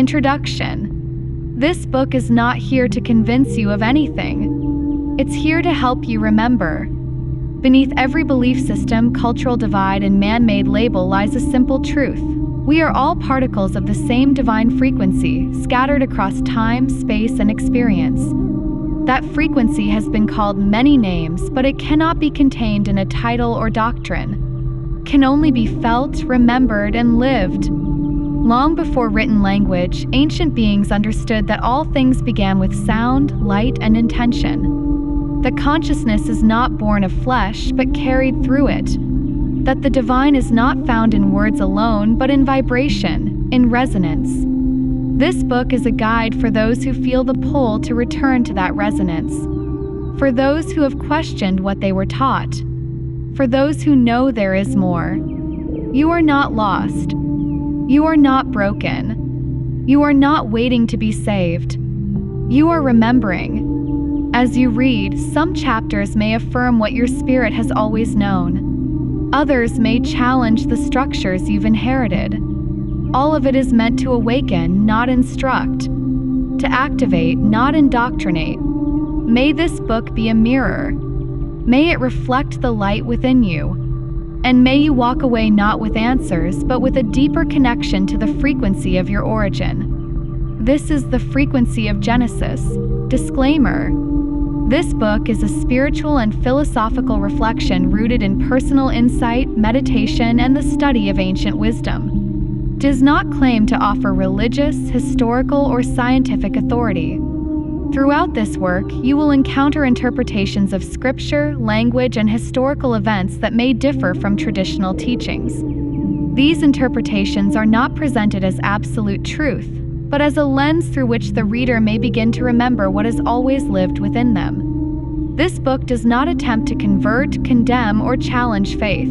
Introduction. This book is not here to convince you of anything. It's here to help you remember. Beneath every belief system, cultural divide, and man-made label lies a simple truth. We are all particles of the same divine frequency, scattered across time, space, and experience. That frequency has been called many names, but it cannot be contained in a title or doctrine. Can only be felt, remembered, and lived. Long before written language, ancient beings understood that all things began with sound, light, and intention. That consciousness is not born of flesh, but carried through it. That the divine is not found in words alone, but in vibration, in resonance. This book is a guide for those who feel the pull to return to that resonance. For those who have questioned what they were taught. For those who know there is more. You are not lost. You are not broken. You are not waiting to be saved. You are remembering. As you read, some chapters may affirm what your spirit has always known. Others may challenge the structures you've inherited. All of it is meant to awaken, not instruct. To activate, not indoctrinate. May this book be a mirror. May it reflect the light within you. And may you walk away not with answers, but with a deeper connection to the frequency of your origin. This is the frequency of Genesis. Disclaimer. This book is a spiritual and philosophical reflection rooted in personal insight, meditation, and the study of ancient wisdom. It does not claim to offer religious, historical, or scientific authority. Throughout this work, you will encounter interpretations of scripture, language, and historical events that may differ from traditional teachings. These interpretations are not presented as absolute truth, but as a lens through which the reader may begin to remember what has always lived within them. This book does not attempt to convert, condemn, or challenge faith.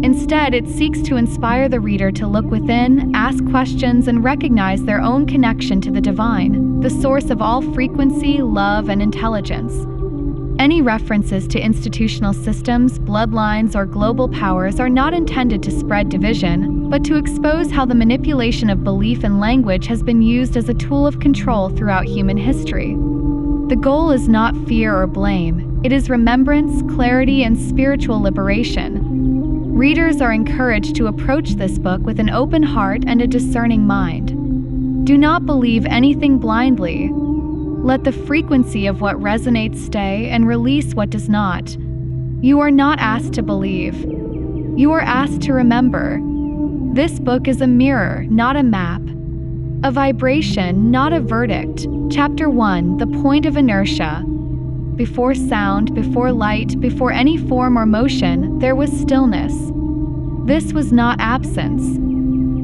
Instead, it seeks to inspire the reader to look within, ask questions, and recognize their own connection to the divine, the source of all frequency, love, and intelligence. Any references to institutional systems, bloodlines, or global powers are not intended to spread division, but to expose how the manipulation of belief and language has been used as a tool of control throughout human history. The goal is not fear or blame. It is remembrance, clarity, and spiritual liberation. Readers are encouraged to approach this book with an open heart and a discerning mind. Do not believe anything blindly. Let the frequency of what resonates stay and release what does not. You are not asked to believe. You are asked to remember. This book is a mirror, not a map. A vibration, not a verdict. Chapter 1, The Point of Inertia. Before sound, before light, before any form or motion, there was stillness. This was not absence.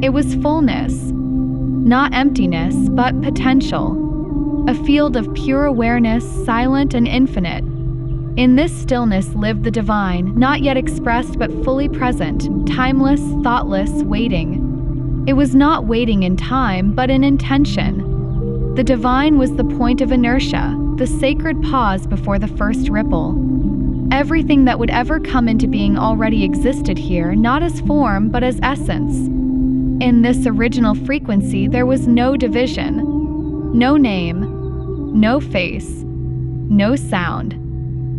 It was fullness. Not emptiness, but potential. A field of pure awareness, silent and infinite. In this stillness lived the divine, not yet expressed but fully present, timeless, thoughtless, waiting. It was not waiting in time, but in intention. The divine was the point of inertia, the sacred pause before the first ripple. Everything that would ever come into being already existed here, not as form, but as essence. In this original frequency, there was no division, no name, no face, no sound,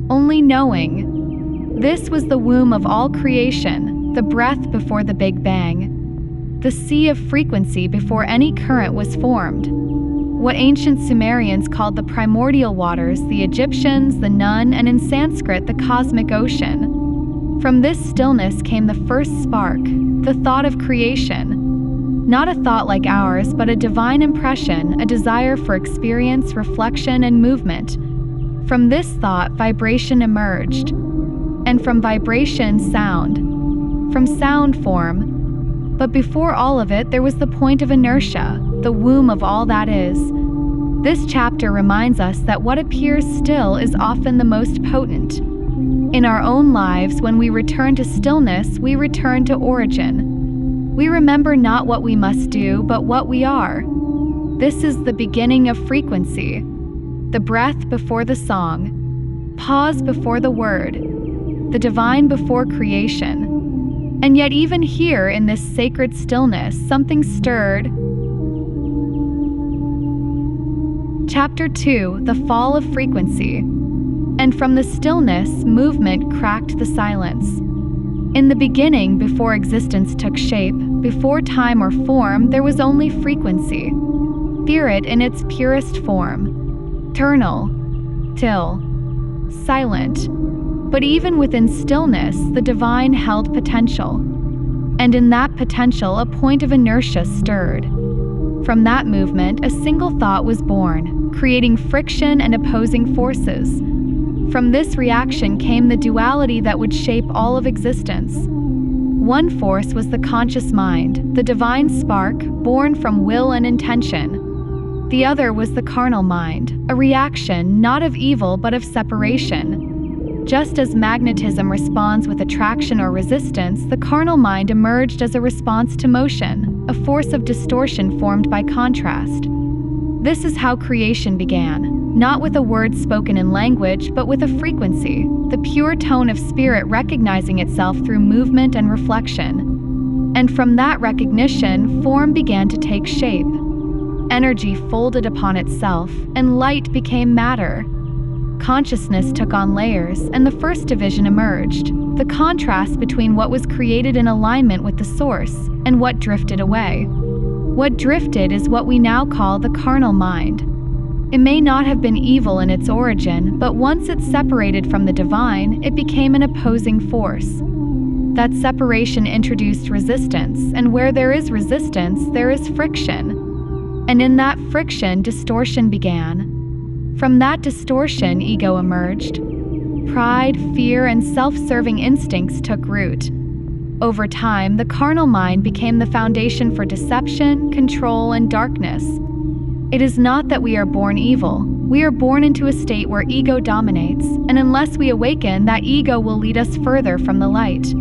only knowing. This was the womb of all creation, the breath before the Big Bang, the sea of frequency before any current was formed. What ancient Sumerians called the primordial waters, the Egyptians, the Nun, and in Sanskrit, the cosmic ocean. From this stillness came the first spark, the thought of creation. Not a thought like ours, but a divine impression, a desire for experience, reflection, and movement. From this thought, vibration emerged. And from vibration, sound. From sound, form. But before all of it, there was the point of inertia, the womb of all that is. This chapter reminds us that what appears still is often the most potent. In our own lives, when we return to stillness, we return to origin. We remember not what we must do, but what we are. This is the beginning of frequency, the breath before the song, pause before the word, the divine before creation. And yet even here in this sacred stillness, something stirred. Chapter 2: The Fall of Frequency. And from the stillness, movement cracked the silence. In the beginning, before existence took shape, before time or form, there was only frequency. Spirit in its purest form. Eternal. Still. Silent. But even within stillness, the divine held potential. And in that potential, a point of inertia stirred. From that movement, a single thought was born, creating friction and opposing forces. From this reaction came the duality that would shape all of existence. One force was the conscious mind, the divine spark, born from will and intention. The other was the carnal mind, a reaction not of evil but of separation. Just as magnetism responds with attraction or resistance, the carnal mind emerged as a response to motion, a force of distortion formed by contrast. This is how creation began, not with a word spoken in language, but with a frequency, the pure tone of spirit recognizing itself through movement and reflection. And from that recognition, form began to take shape. Energy folded upon itself, and light became matter. Consciousness took on layers, and the first division emerged, the contrast between what was created in alignment with the source and what drifted away. What drifted is what we now call the carnal mind. It may not have been evil in its origin, but once it separated from the divine, it became an opposing force. That separation introduced resistance, and where there is resistance, there is friction. And in that friction, distortion began. From that distortion, ego emerged. Pride, fear, and self-serving instincts took root. Over time, the carnal mind became the foundation for deception, control, and darkness. It is not that we are born evil. We are born into a state where ego dominates, and unless we awaken, that ego will lead us further from the light.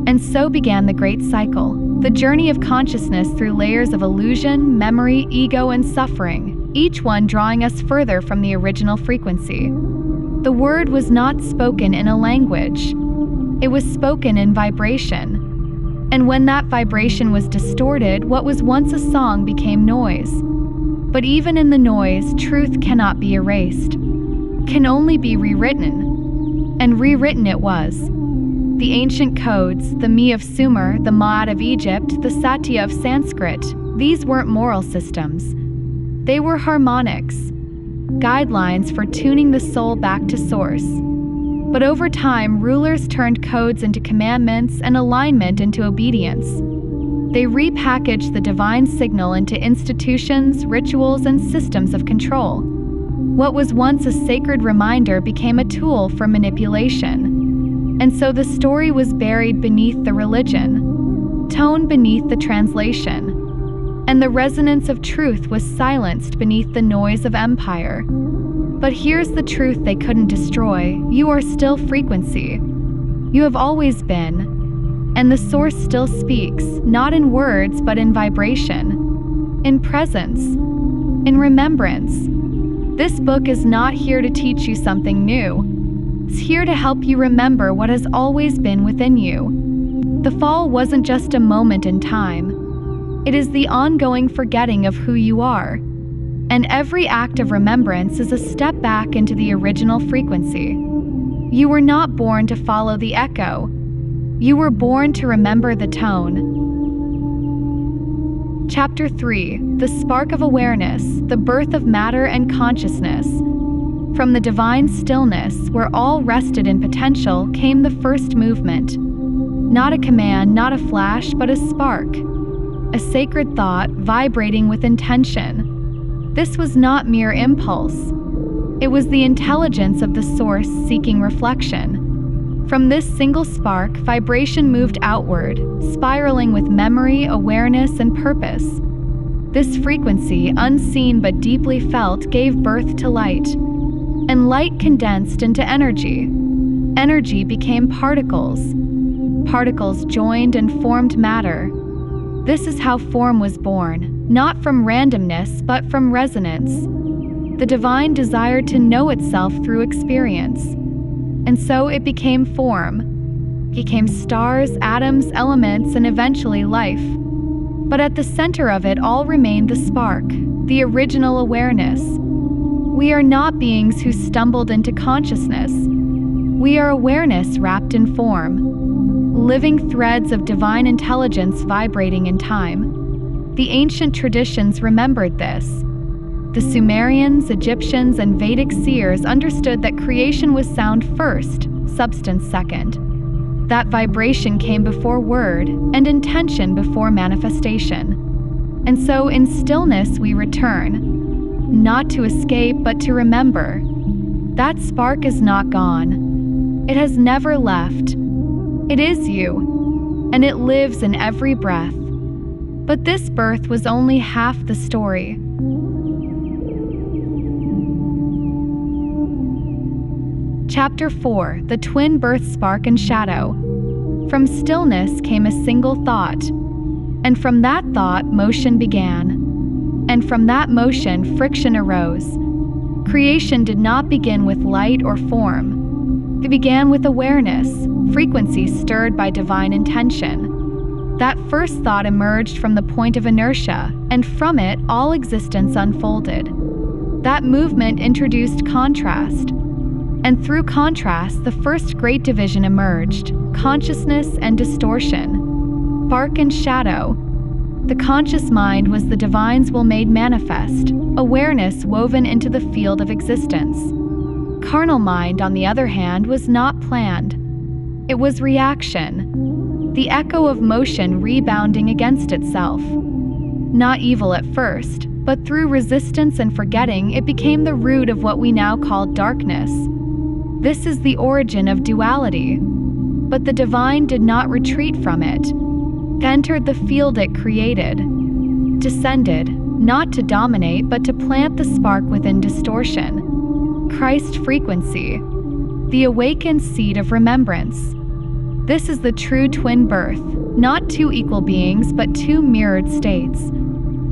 And so began the great cycle, the journey of consciousness through layers of illusion, memory, ego, and suffering, each one drawing us further from the original frequency. The word was not spoken in a language. It was spoken in vibration. And when that vibration was distorted, what was once a song became noise. But even in the noise, truth cannot be erased, can only be rewritten. And rewritten it was. The ancient codes, the Me of Sumer, the Ma'at of Egypt, the Satya of Sanskrit, these weren't moral systems. They were harmonics, guidelines for tuning the soul back to source. But over time, rulers turned codes into commandments and alignment into obedience. They repackaged the divine signal into institutions, rituals, and systems of control. What was once a sacred reminder became a tool for manipulation. And so the story was buried beneath the religion, tone beneath the translation. And the resonance of truth was silenced beneath the noise of empire. But here's the truth they couldn't destroy: you are still frequency. You have always been. And the source still speaks, not in words but in vibration, in presence, in remembrance. This book is not here to teach you something new. It's here to help you remember what has always been within you. The fall wasn't just a moment in time. It is the ongoing forgetting of who you are. And every act of remembrance is a step back into the original frequency. You were not born to follow the echo. You were born to remember the tone. Chapter 3: The Spark of Awareness, the Birth of Matter and Consciousness. From the divine stillness, where all rested in potential, came the first movement. Not a command, not a flash, but a spark. A sacred thought vibrating with intention. This was not mere impulse. It was the intelligence of the source seeking reflection. From this single spark, vibration moved outward, spiraling with memory, awareness, and purpose. This frequency, unseen but deeply felt, gave birth to light. And light condensed into energy. Energy became particles. Particles joined and formed matter. This is how form was born, not from randomness, but from resonance. The divine desired to know itself through experience. And so it became form, became stars, atoms, elements, and eventually life. But at the center of it all remained the spark, the original awareness. We are not beings who stumbled into consciousness. We are awareness wrapped in form, living threads of divine intelligence vibrating in time. The ancient traditions remembered this. The Sumerians, Egyptians, and Vedic seers understood that creation was sound first, substance second. That vibration came before word, and intention before manifestation. And so in stillness we return, not to escape but to remember. That spark is not gone. It has never left. It is you, and it lives in every breath. But this birth was only half the story. Chapter 4: The Twin Birth Spark and Shadow. From stillness came a single thought, and from that thought motion began, and from that motion friction arose. Creation did not begin with light or form. It began with awareness, frequency stirred by divine intention. That first thought emerged from the point of inertia, and from it all existence unfolded. That movement introduced contrast. And through contrast, the first great division emerged: consciousness and distortion, spark and shadow. The conscious mind was the divine's will made manifest, awareness woven into the field of existence. Carnal mind, on the other hand, was not planned. It was reaction, the echo of motion rebounding against itself. Not evil at first, but through resistance and forgetting, it became the root of what we now call darkness. This is the origin of duality. But the divine did not retreat from it. It entered the field it created, descended, not to dominate but to plant the spark within distortion. Christ frequency, the awakened seed of remembrance. This is the true twin birth, not two equal beings but two mirrored states.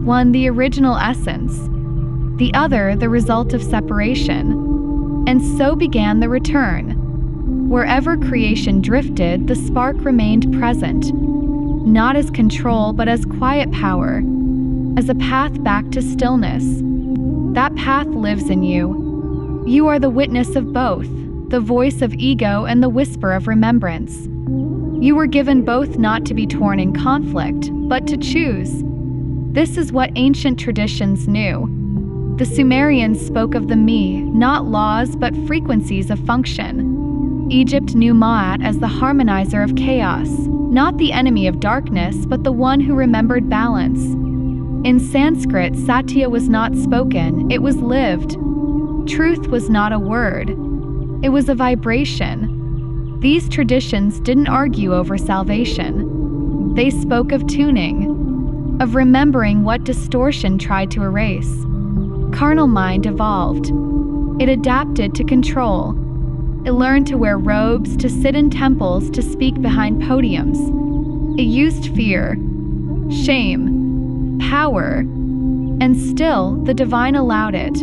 One the original essence, the other the result of separation. And so began the return. Wherever creation drifted, the spark remained present, not as control but as quiet power, as a path back to stillness. That path lives in you. You are the witness of both, the voice of ego and the whisper of remembrance. You were given both not to be torn in conflict, but to choose. This is what ancient traditions knew. The Sumerians spoke of the me, not laws but frequencies of function. Egypt knew Ma'at as the harmonizer of chaos, not the enemy of darkness but the one who remembered balance. In Sanskrit, Satya was not spoken, it was lived. Truth was not a word, it was a vibration. These traditions didn't argue over salvation. They spoke of tuning, of remembering what distortion tried to erase. Carnal mind evolved. It adapted to control. It learned to wear robes, to sit in temples, to speak behind podiums. It used fear, shame, power, and still the divine allowed it,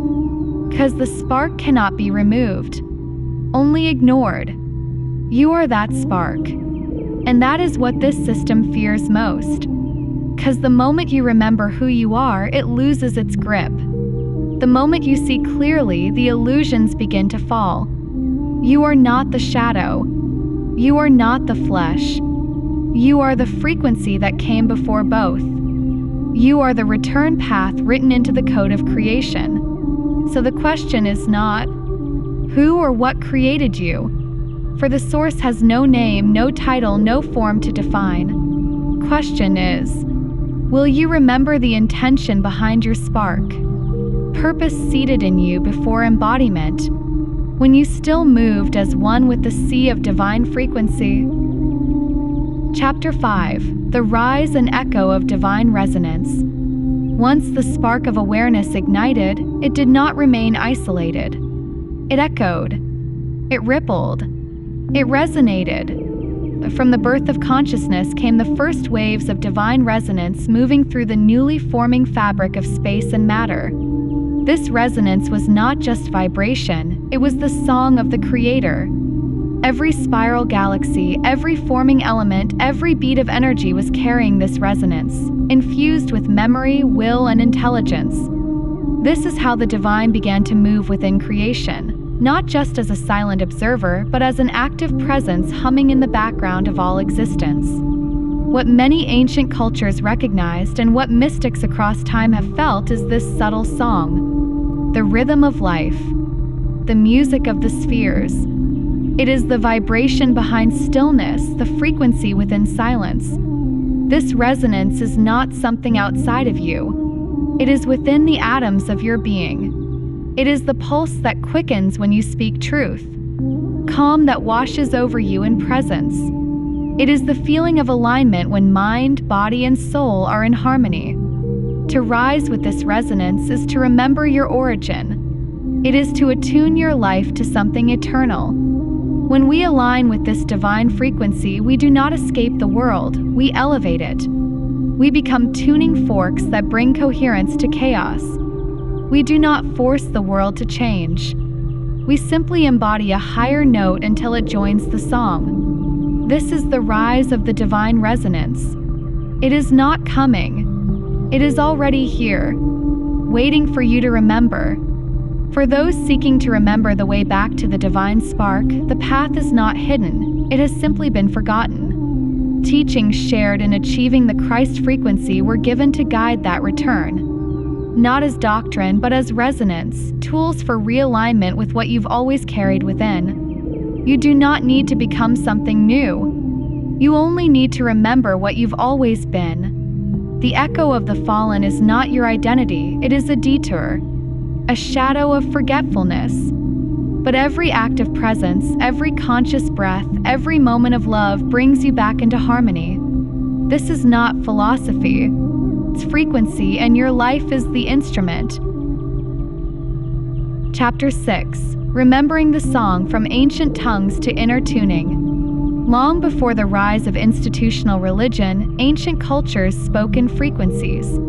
because the spark cannot be removed, only ignored. You are that spark, and that is what this system fears most, because the moment you remember who you are, it loses its grip. The moment you see clearly, the illusions begin to fall. You are not the shadow. You are not the flesh. You are the frequency that came before both. You are the return path written into the code of creation. So the question is not, who or what created you? For the source has no name, no title, no form to define. Question is, will you remember the intention behind your spark? Purpose seated in you before embodiment, when you still moved as one with the sea of divine frequency. Chapter 5: The Rise and Echo of Divine Resonance. Once the spark of awareness ignited, it did not remain isolated. It echoed. It rippled. It resonated. From the birth of consciousness came the first waves of divine resonance moving through the newly forming fabric of space and matter. This resonance was not just vibration, it was the song of the Creator. Every spiral galaxy, every forming element, every beat of energy was carrying this resonance, infused with memory, will, and intelligence. This is how the divine began to move within creation, not just as a silent observer, but as an active presence humming in the background of all existence. What many ancient cultures recognized and what mystics across time have felt is this subtle song, the rhythm of life, the music of the spheres. It is the vibration behind stillness, the frequency within silence. This resonance is not something outside of you. It is within the atoms of your being. It is the pulse that quickens when you speak truth, calm that washes over you in presence. It is the feeling of alignment when mind, body, and soul are in harmony. To rise with this resonance is to remember your origin. It is to attune your life to something eternal. When we align with this divine frequency, we do not escape the world, we elevate it. We become tuning forks that bring coherence to chaos. We do not force the world to change. We simply embody a higher note until it joins the song. This is the rise of the divine resonance. It is not coming. It is already here, waiting for you to remember. For those seeking to remember the way back to the divine spark, the path is not hidden, it has simply been forgotten. Teachings shared in achieving the Christ frequency were given to guide that return. Not as doctrine, but as resonance, tools for realignment with what you've always carried within. You do not need to become something new. You only need to remember what you've always been. The echo of the fallen is not your identity, it is a detour, a shadow of forgetfulness. But every act of presence, every conscious breath, every moment of love brings you back into harmony. This is not philosophy, it's frequency, and your life is the instrument. Chapter 6. Remembering the song from ancient tongues to inner tuning. Long before the rise of institutional religion, ancient cultures spoke in frequencies.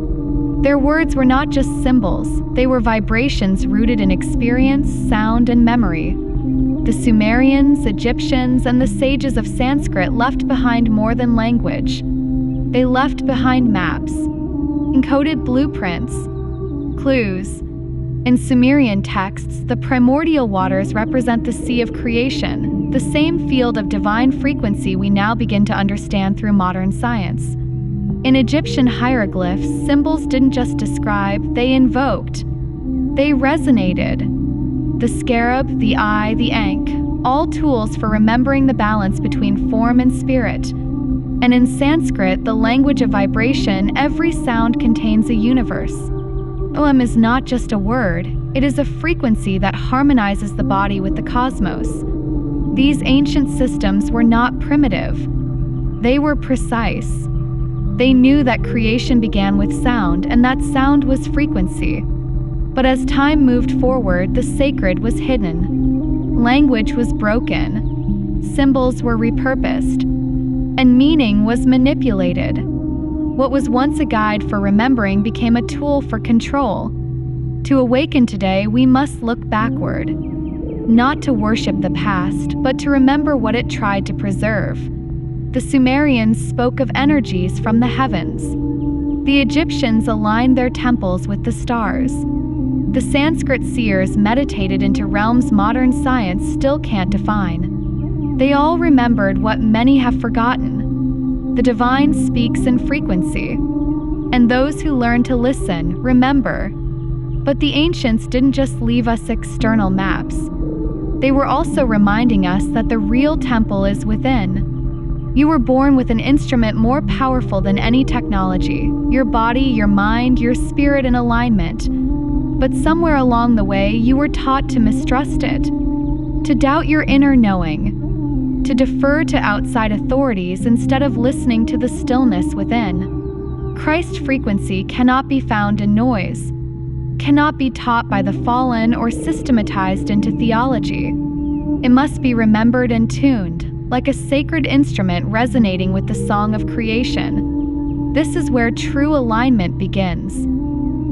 Their words were not just symbols, they were vibrations rooted in experience, sound, and memory. The Sumerians, Egyptians, and the sages of Sanskrit left behind more than language. They left behind maps, encoded blueprints, clues. In Sumerian texts, the primordial waters represent the sea of creation, the same field of divine frequency we now begin to understand through modern science. In Egyptian hieroglyphs, symbols didn't just describe, they invoked. They resonated. The scarab, the eye, the ankh, all tools for remembering the balance between form and spirit. And in Sanskrit, the language of vibration, every sound contains a universe. Om is not just a word, it is a frequency that harmonizes the body with the cosmos. These ancient systems were not primitive. They were precise. They knew that creation began with sound, and that sound was frequency. But as time moved forward, the sacred was hidden. Language was broken. Symbols were repurposed. And meaning was manipulated. What was once a guide for remembering became a tool for control. To awaken today, we must look backward. Not to worship the past, but to remember what it tried to preserve. The Sumerians spoke of energies from the heavens. The Egyptians aligned their temples with the stars. The Sanskrit seers meditated into realms modern science still can't define. They all remembered what many have forgotten. The divine speaks in frequency, and those who learn to listen remember. But the ancients didn't just leave us external maps. They were also reminding us that the real temple is within. You were born with an instrument more powerful than any technology, your body, your mind, your spirit in alignment. But somewhere along the way, you were taught to mistrust it, to doubt your inner knowing, to defer to outside authorities instead of listening to the stillness within. Christ frequency cannot be found in noise, cannot be taught by the fallen or systematized into theology. It must be remembered and tuned, like a sacred instrument resonating with the song of creation. This is where true alignment begins.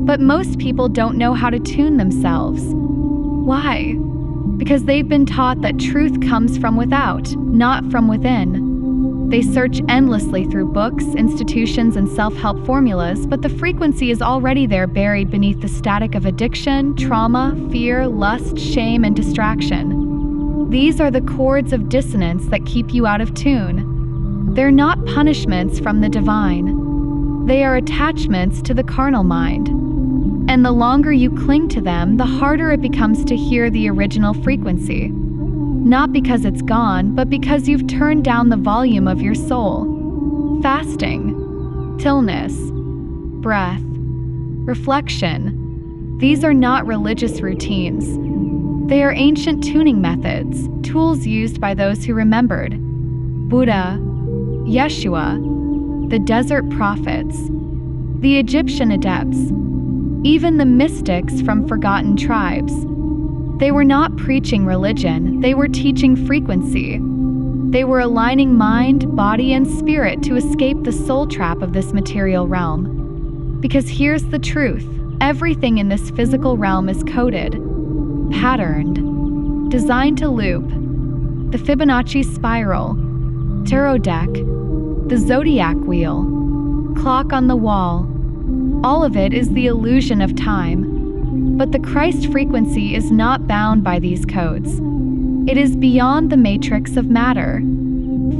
But most people don't know how to tune themselves. Why? Because they've been taught that truth comes from without, not from within. They search endlessly through books, institutions, and self-help formulas, but the frequency is already there, buried beneath the static of addiction, trauma, fear, lust, shame, and distraction. These are the chords of dissonance that keep you out of tune. They're not punishments from the divine. They are attachments to the carnal mind. And the longer you cling to them, the harder it becomes to hear the original frequency. Not because it's gone, but because you've turned down the volume of your soul. Fasting, stillness, breath, reflection. These are not religious routines. They are ancient tuning methods, tools used by those who remembered. Buddha, Yeshua, the desert prophets, the Egyptian adepts, even the mystics from forgotten tribes. They were not preaching religion, they were teaching frequency. They were aligning mind, body, and spirit to escape the soul trap of this material realm. Because here's the truth, everything in this physical realm is coded, patterned, designed to loop. The Fibonacci spiral, tarot deck, the zodiac wheel, clock on the wall. All of it is the illusion of time. But the Christ frequency is not bound by these codes. It is beyond the matrix of matter,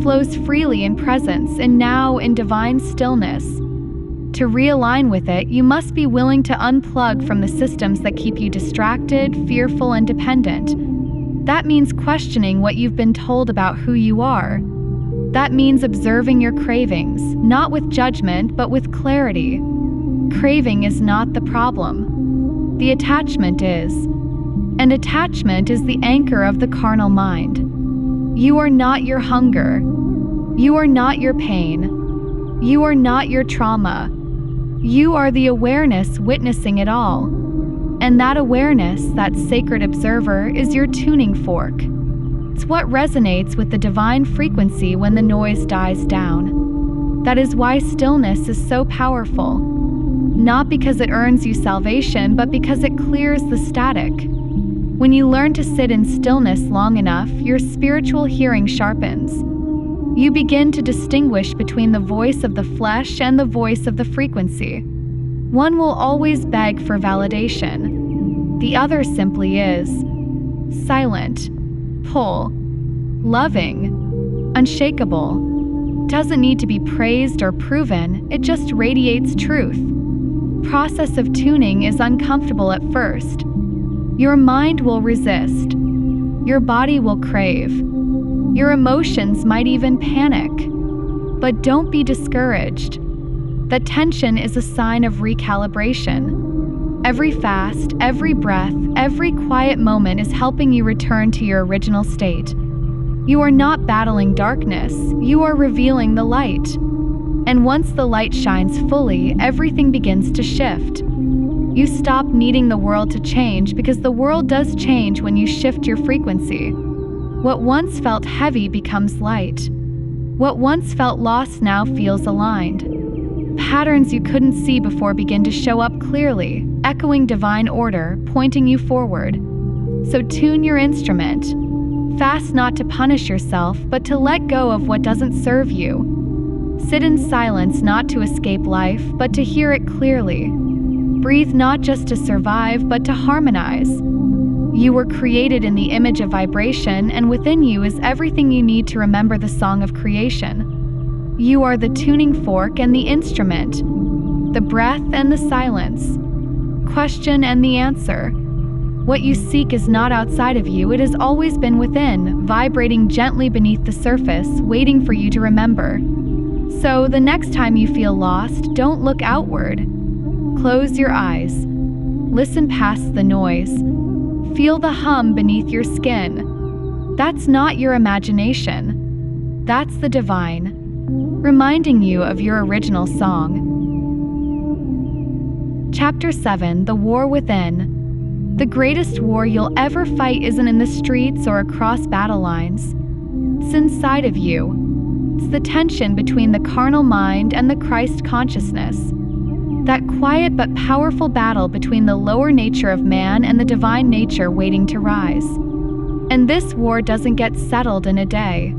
flows freely in presence and now in divine stillness. To realign with it, you must be willing to unplug from the systems that keep you distracted, fearful, and dependent. That means questioning what you've been told about who you are. That means observing your cravings, not with judgment, but with clarity. Craving is not the problem. The attachment is. And attachment is the anchor of the carnal mind. You are not your hunger. You are not your pain. You are not your trauma. You are the awareness witnessing it all. And that awareness, that sacred observer, is your tuning fork. It's what resonates with the divine frequency when the noise dies down. That is why stillness is so powerful. Not because it earns you salvation, but because it clears the static. When you learn to sit in stillness long enough, your spiritual hearing sharpens. You begin to distinguish between the voice of the flesh and the voice of the frequency. One will always beg for validation. The other simply is. Silent, full, loving, unshakable. Doesn't need to be praised or proven, it just radiates truth. Process of tuning is uncomfortable at first. Your mind will resist. Your body will crave. Your emotions might even panic. But don't be discouraged. The tension is a sign of recalibration. Every fast, every breath, every quiet moment is helping you return to your original state. You are not battling darkness, you are revealing the light. And once the light shines fully, everything begins to shift. You stop needing the world to change because the world does change when you shift your frequency. What once felt heavy becomes light. What once felt lost now feels aligned. Patterns you couldn't see before begin to show up clearly, echoing divine order, pointing you forward. So tune your instrument. Fast not to punish yourself, but to let go of what doesn't serve you. Sit in silence not to escape life, but to hear it clearly. Breathe not just to survive, but to harmonize. You were created in the image of vibration, and within you is everything you need to remember the song of creation. You are the tuning fork and the instrument, the breath and the silence, question and the answer. What you seek is not outside of you, it has always been within, vibrating gently beneath the surface, waiting for you to remember. So the next time you feel lost, don't look outward. Close your eyes. Listen past the noise. Feel the hum beneath your skin. That's not your imagination. That's the divine, reminding you of your original song. Chapter 7, The War Within. The greatest war you'll ever fight isn't in the streets or across battle lines. It's inside of you. It's the tension between the carnal mind and the Christ consciousness. That quiet but powerful battle between the lower nature of man and the divine nature waiting to rise. And this war doesn't get settled in a day.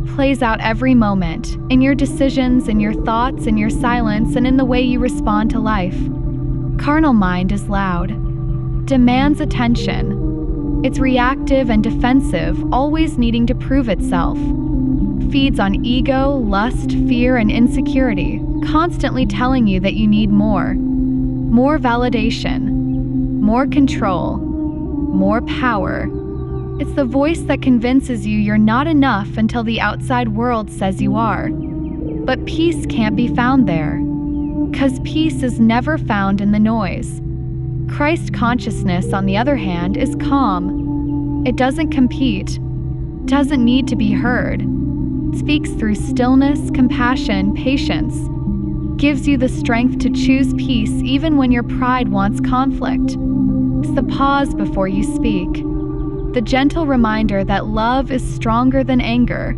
plays out every moment, in your decisions, in your thoughts, in your silence, and in the way you respond to life. Carnal mind is loud, demands attention. It's reactive and defensive, always needing to prove itself. Feeds on ego, lust, fear, and insecurity, constantly telling you that you need more. More validation, more control, more power. It's the voice that convinces you you're not enough until the outside world says you are. But peace can't be found there, 'cause peace is never found in the noise. Christ consciousness, on the other hand, is calm. It doesn't compete, doesn't need to be heard. It speaks through stillness, compassion, patience. Gives you the strength to choose peace even when your pride wants conflict. It's the pause before you speak. The gentle reminder that love is stronger than anger.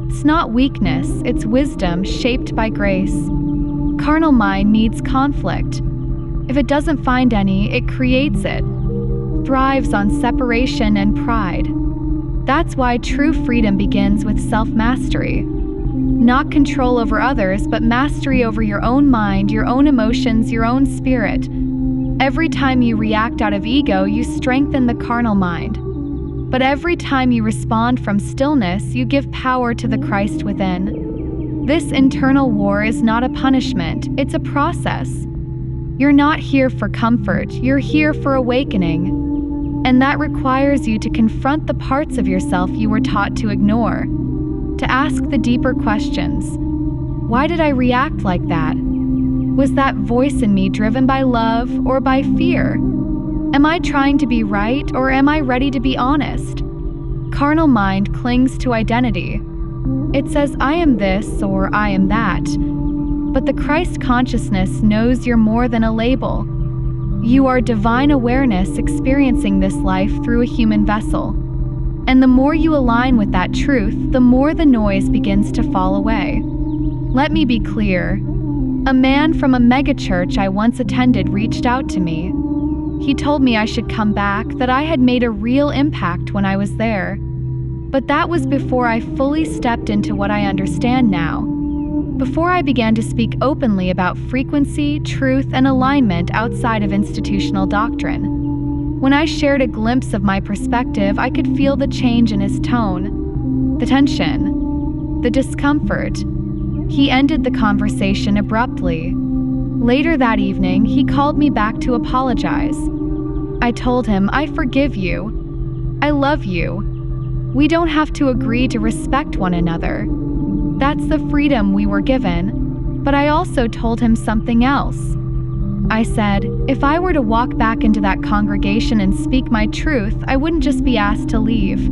It's not weakness, it's wisdom shaped by grace. Carnal mind needs conflict. If it doesn't find any, it creates it. Thrives on separation and pride. That's why true freedom begins with self-mastery. Not control over others, but mastery over your own mind, your own emotions, your own spirit. Every time you react out of ego, you strengthen the carnal mind. But every time you respond from stillness, you give power to the Christ within. This internal war is not a punishment, it's a process. You're not here for comfort, you're here for awakening. And that requires you to confront the parts of yourself you were taught to ignore. To ask the deeper questions. Why did I react like that? Was that voice in me driven by love or by fear? Am I trying to be right, or am I ready to be honest? Carnal mind clings to identity. It says, I am this or I am that. But the Christ consciousness knows you're more than a label. You are divine awareness experiencing this life through a human vessel. And the more you align with that truth, the more the noise begins to fall away. Let me be clear. A man from a megachurch I once attended reached out to me. He told me I should come back, that I had made a real impact when I was there. But that was before I fully stepped into what I understand now. Before I began to speak openly about frequency, truth, and alignment outside of institutional doctrine. When I shared a glimpse of my perspective, I could feel the change in his tone, the tension, the discomfort. He ended the conversation abruptly. Later that evening, he called me back to apologize. I told him, I forgive you. I love you. We don't have to agree to respect one another. That's the freedom we were given. But I also told him something else. I said, if I were to walk back into that congregation and speak my truth, I wouldn't just be asked to leave.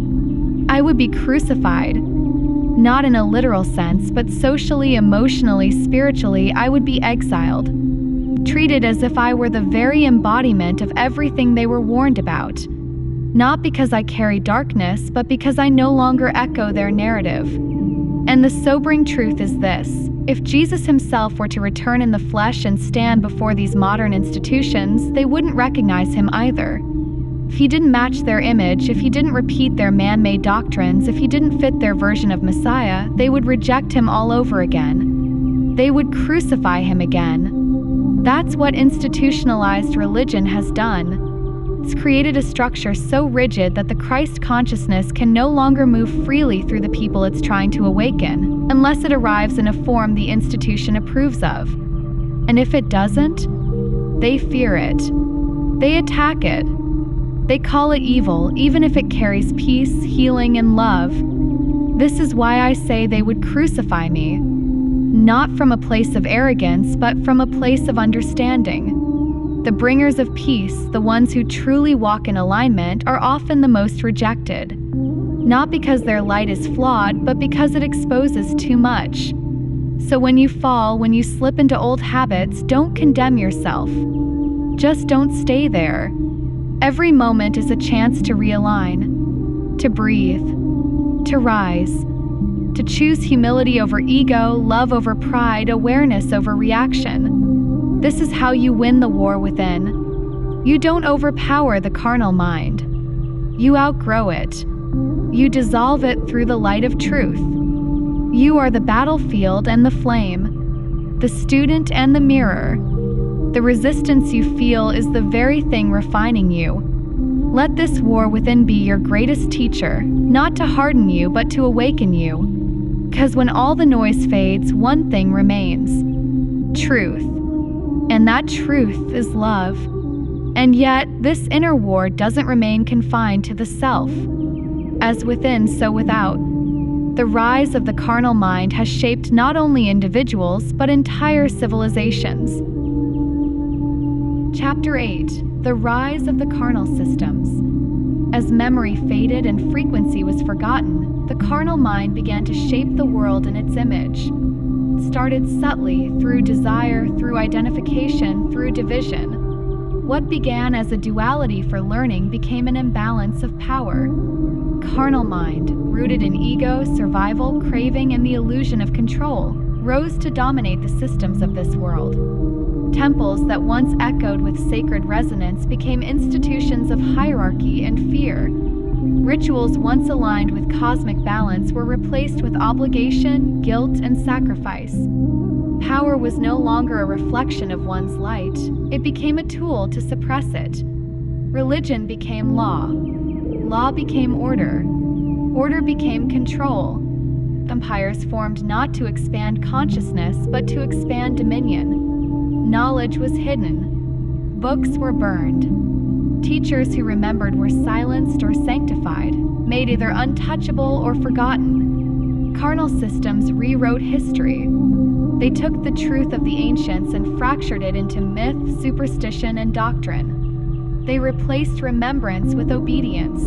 I would be crucified. Not in a literal sense, but socially, emotionally, spiritually, I would be exiled. Treated as if I were the very embodiment of everything they were warned about. Not because I carry darkness, but because I no longer echo their narrative. And the sobering truth is this: if Jesus himself were to return in the flesh and stand before these modern institutions, they wouldn't recognize him either. If he didn't match their image, if he didn't repeat their man-made doctrines, if he didn't fit their version of Messiah, they would reject him all over again. They would crucify him again. That's what institutionalized religion has done. It's created a structure so rigid that the Christ consciousness can no longer move freely through the people it's trying to awaken, unless it arrives in a form the institution approves of. And if it doesn't, they fear it. They attack it. They call it evil, even if it carries peace, healing, and love. This is why I say they would crucify me. Not from a place of arrogance, but from a place of understanding. The bringers of peace, the ones who truly walk in alignment, are often the most rejected. Not because their light is flawed, but because it exposes too much. So when you fall, when you slip into old habits, don't condemn yourself. Just don't stay there. Every moment is a chance to realign, to breathe, to rise, to choose humility over ego, love over pride, awareness over reaction. This is how you win the war within. You don't overpower the carnal mind. You outgrow it. You dissolve it through the light of truth. You are the battlefield and the flame, the student and the mirror. The resistance you feel is the very thing refining you. Let this war within be your greatest teacher, not to harden you but to awaken you. Because when all the noise fades, one thing remains: truth. And that truth is love. And yet, this inner war doesn't remain confined to the self. As within, so without. The rise of the carnal mind has shaped not only individuals, but entire civilizations. Chapter 8: The Rise of the Carnal Systems. As memory faded and frequency was forgotten, the carnal mind began to shape the world in its image. It started subtly, through desire, through identification, through division. What began as a duality for learning became an imbalance of power. Carnal mind, rooted in ego, survival, craving, and the illusion of control, rose to dominate the systems of this world. Temples that once echoed with sacred resonance became institutions of hierarchy and fear. Rituals once aligned with cosmic balance were replaced with obligation, guilt, and sacrifice. Power was no longer a reflection of one's light. It became a tool to suppress it. Religion became law. Law became order. Order became control. Empires formed not to expand consciousness, but to expand dominion. Knowledge was hidden. Books were burned. Teachers who remembered were silenced or sanctified, made either untouchable or forgotten. Carnal systems rewrote history. They took the truth of the ancients and fractured it into myth, superstition, and doctrine. They replaced remembrance with obedience.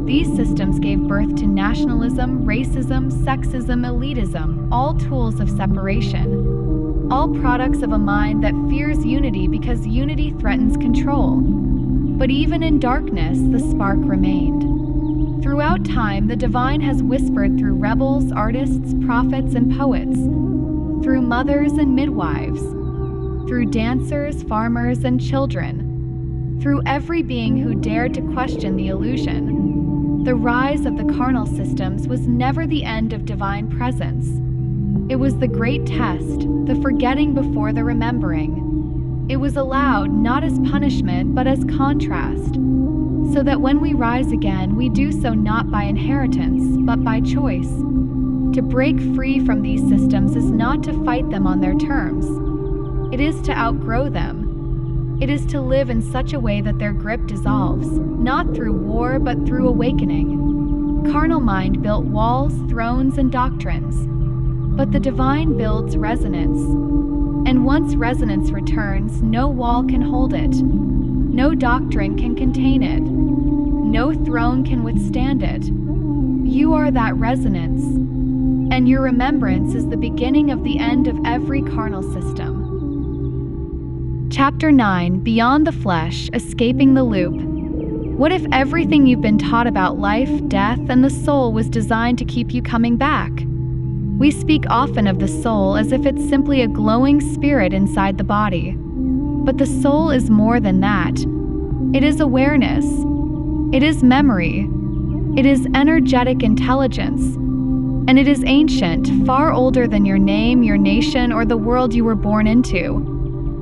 These systems gave birth to nationalism, racism, sexism, elitism, all tools of separation. All products of a mind that fears unity because unity threatens control. But even in darkness, the spark remained. Throughout time, the divine has whispered through rebels, artists, prophets, and poets, through mothers and midwives, through dancers, farmers, and children, through every being who dared to question the illusion. The rise of the carnal systems was never the end of divine presence. It was the great test, the forgetting before the remembering. It was allowed not as punishment but as contrast, so that when we rise again, we do so not by inheritance, but by choice. To break free from these systems is not to fight them on their terms. It is to outgrow them. It is to live in such a way that their grip dissolves, not through war but through awakening. Carnal mind built walls, thrones, and doctrines. But the divine builds resonance. And once resonance returns, no wall can hold it. No doctrine can contain it. No throne can withstand it. You are that resonance. And your remembrance is the beginning of the end of every carnal system. Chapter 9: Beyond the Flesh, Escaping the Loop. What if everything you've been taught about life, death, and the soul was designed to keep you coming back? We speak often of the soul as if it's simply a glowing spirit inside the body. But the soul is more than that. It is awareness. It is memory. It is energetic intelligence. And it is ancient, far older than your name, your nation, or the world you were born into.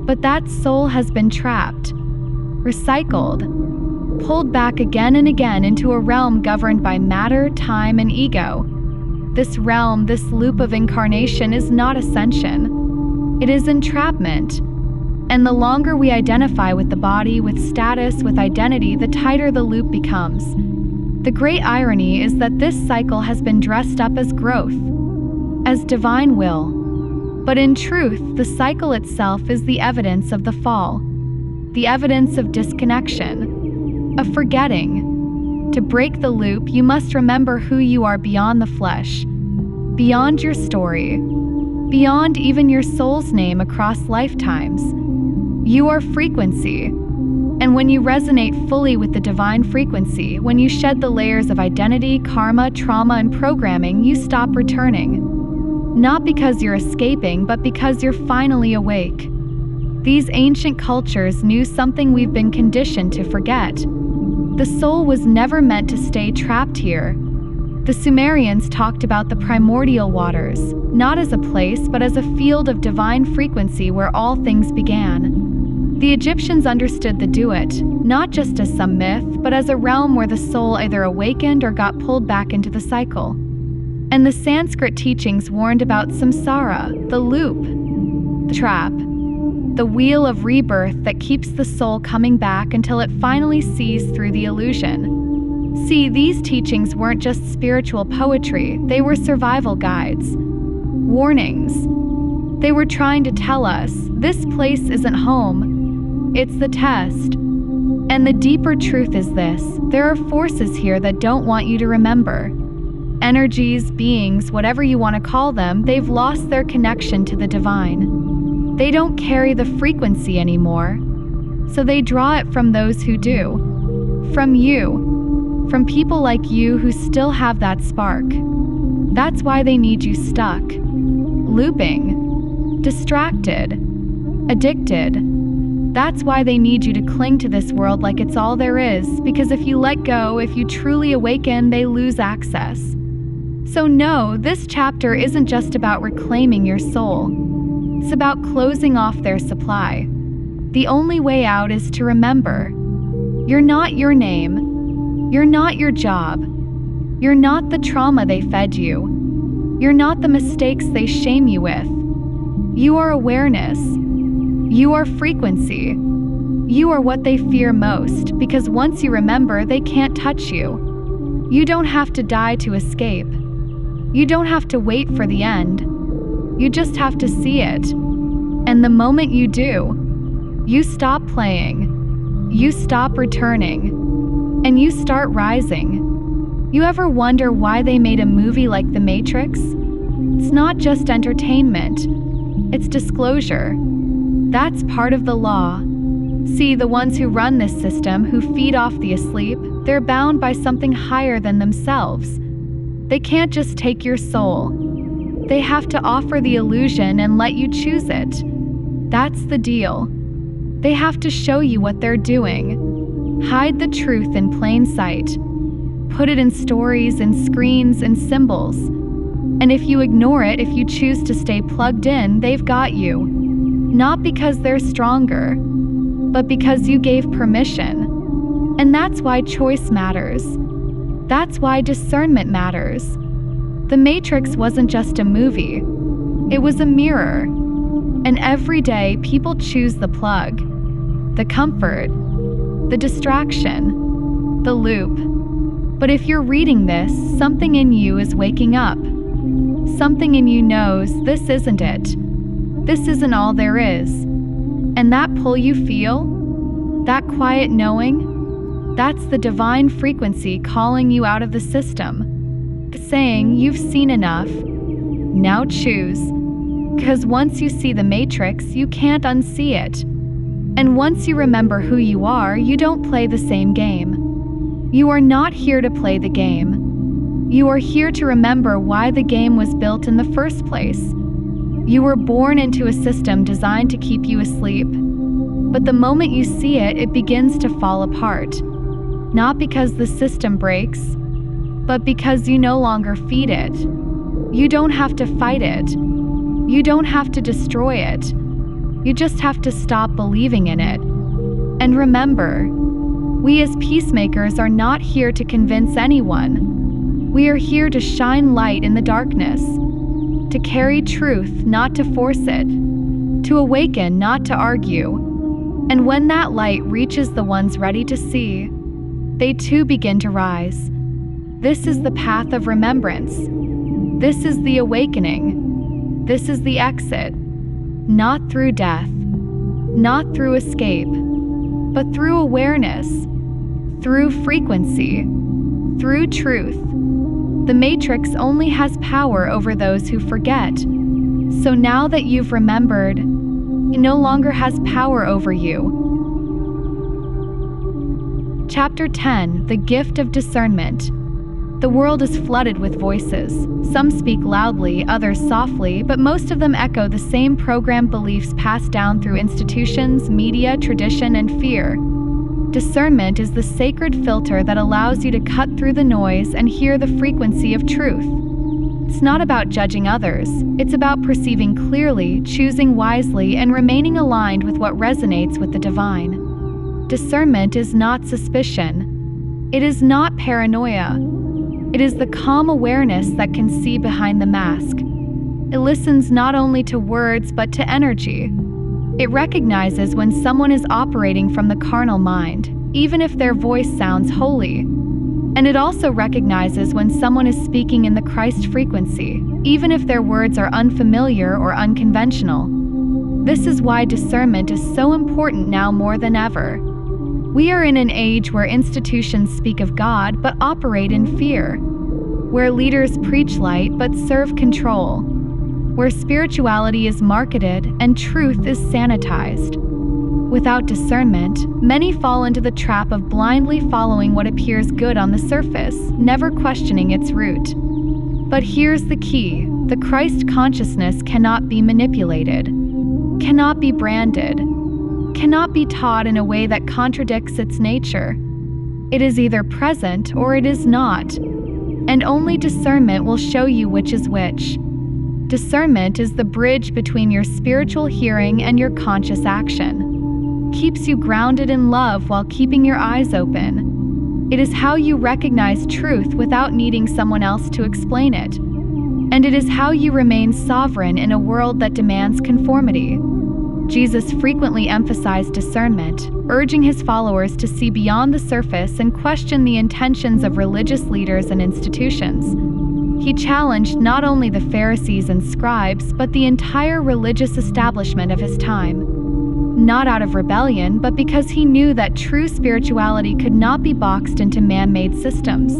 But that soul has been trapped, recycled, pulled back again and again into a realm governed by matter, time, and ego. This realm, this loop of incarnation is not ascension. It is entrapment. And the longer we identify with the body, with status, with identity, the tighter the loop becomes. The great irony is that this cycle has been dressed up as growth, as divine will. But in truth, the cycle itself is the evidence of the fall, the evidence of disconnection, of forgetting. To break the loop, you must remember who you are beyond the flesh, beyond your story, beyond even your soul's name across lifetimes. You are frequency. And when you resonate fully with the divine frequency, when you shed the layers of identity, karma, trauma, and programming, you stop returning. Not because you're escaping, but because you're finally awake. These ancient cultures knew something we've been conditioned to forget. The soul was never meant to stay trapped here. The Sumerians talked about the primordial waters, not as a place but as a field of divine frequency where all things began. The Egyptians understood the Duat, not just as some myth, but as a realm where the soul either awakened or got pulled back into the cycle. And the Sanskrit teachings warned about samsara, the loop, the trap, the wheel of rebirth that keeps the soul coming back until it finally sees through the illusion. See, these teachings weren't just spiritual poetry, they were survival guides, warnings. They were trying to tell us, this place isn't home, it's the test. And the deeper truth is this: there are forces here that don't want you to remember. Energies, beings, whatever you want to call them, they've lost their connection to the divine. They don't carry the frequency anymore, so they draw it from those who do. From you. From people like you who still have that spark. That's why they need you stuck, looping, distracted, addicted. That's why they need you to cling to this world like it's all there is, because if you let go, if you truly awaken, they lose access. So no, this chapter isn't just about reclaiming your soul. It's about closing off their supply. The only way out is to remember. You're not your name. You're not your job. You're not the trauma they fed you. You're not the mistakes they shame you with. You are awareness. You are frequency. You are what they fear most, because once you remember, they can't touch you. You don't have to die to escape. You don't have to wait for the end. You just have to see it. And the moment you do, you stop playing. You stop returning. And you start rising. You ever wonder why they made a movie like The Matrix? It's not just entertainment. It's disclosure. That's part of the law. See, the ones who run this system, who feed off the asleep, they're bound by something higher than themselves. They can't just take your soul. They have to offer the illusion and let you choose it. That's the deal. They have to show you what they're doing. Hide the truth in plain sight. Put it in stories and screens and symbols. And if you ignore it, if you choose to stay plugged in, they've got you. Not because they're stronger, but because you gave permission. And that's why choice matters. That's why discernment matters. The Matrix wasn't just a movie. It was a mirror. And every day, people choose the plug, the comfort, the distraction, the loop. But if you're reading this, something in you is waking up. Something in you knows this isn't it. This isn't all there is. And that pull you feel, that quiet knowing, that's the divine frequency calling you out of the system, saying you've seen enough, now choose. Because once you see the Matrix, you can't unsee it. And once you remember who you are, you don't play the same game. You are not here to play the game. You are here to remember why the game was built in the first place. You were born into a system designed to keep you asleep. But the moment you see it, it begins to fall apart. Not because the system breaks, but because you no longer feed it. You don't have to fight it. You don't have to destroy it. You just have to stop believing in it. And remember, we as peacemakers are not here to convince anyone. We are here to shine light in the darkness, to carry truth, not to force it, to awaken, not to argue. And when that light reaches the ones ready to see, they too begin to rise. This is the path of remembrance. This is the awakening. This is the exit. Not through death, not through escape, but through awareness, through frequency, through truth. The Matrix only has power over those who forget. So now that you've remembered, it no longer has power over you. Chapter 10: The Gift of Discernment. The world is flooded with voices. Some speak loudly, others softly, but most of them echo the same programmed beliefs passed down through institutions, media, tradition, and fear. Discernment is the sacred filter that allows you to cut through the noise and hear the frequency of truth. It's not about judging others, it's about perceiving clearly, choosing wisely, and remaining aligned with what resonates with the divine. Discernment is not suspicion. It is not paranoia. It is the calm awareness that can see behind the mask. It listens not only to words but to energy. It recognizes when someone is operating from the carnal mind, even if their voice sounds holy. And it also recognizes when someone is speaking in the Christ frequency, even if their words are unfamiliar or unconventional. This is why discernment is so important now more than ever. We are in an age where institutions speak of God but operate in fear, where leaders preach light but serve control, where spirituality is marketed and truth is sanitized. Without discernment, many fall into the trap of blindly following what appears good on the surface, never questioning its root. But here's the key: the Christ consciousness cannot be manipulated, cannot be branded, cannot be taught in a way that contradicts its nature. It is either present or it is not, and only discernment will show you which is which. Discernment is the bridge between your spiritual hearing and your conscious action. Keeps you grounded in love while keeping your eyes open. It is how you recognize truth without needing someone else to explain it. And it is how you remain sovereign in a world that demands conformity. Jesus frequently emphasized discernment, urging his followers to see beyond the surface and question the intentions of religious leaders and institutions. He challenged not only the Pharisees and scribes, but the entire religious establishment of his time. Not out of rebellion, but because he knew that true spirituality could not be boxed into man-made systems.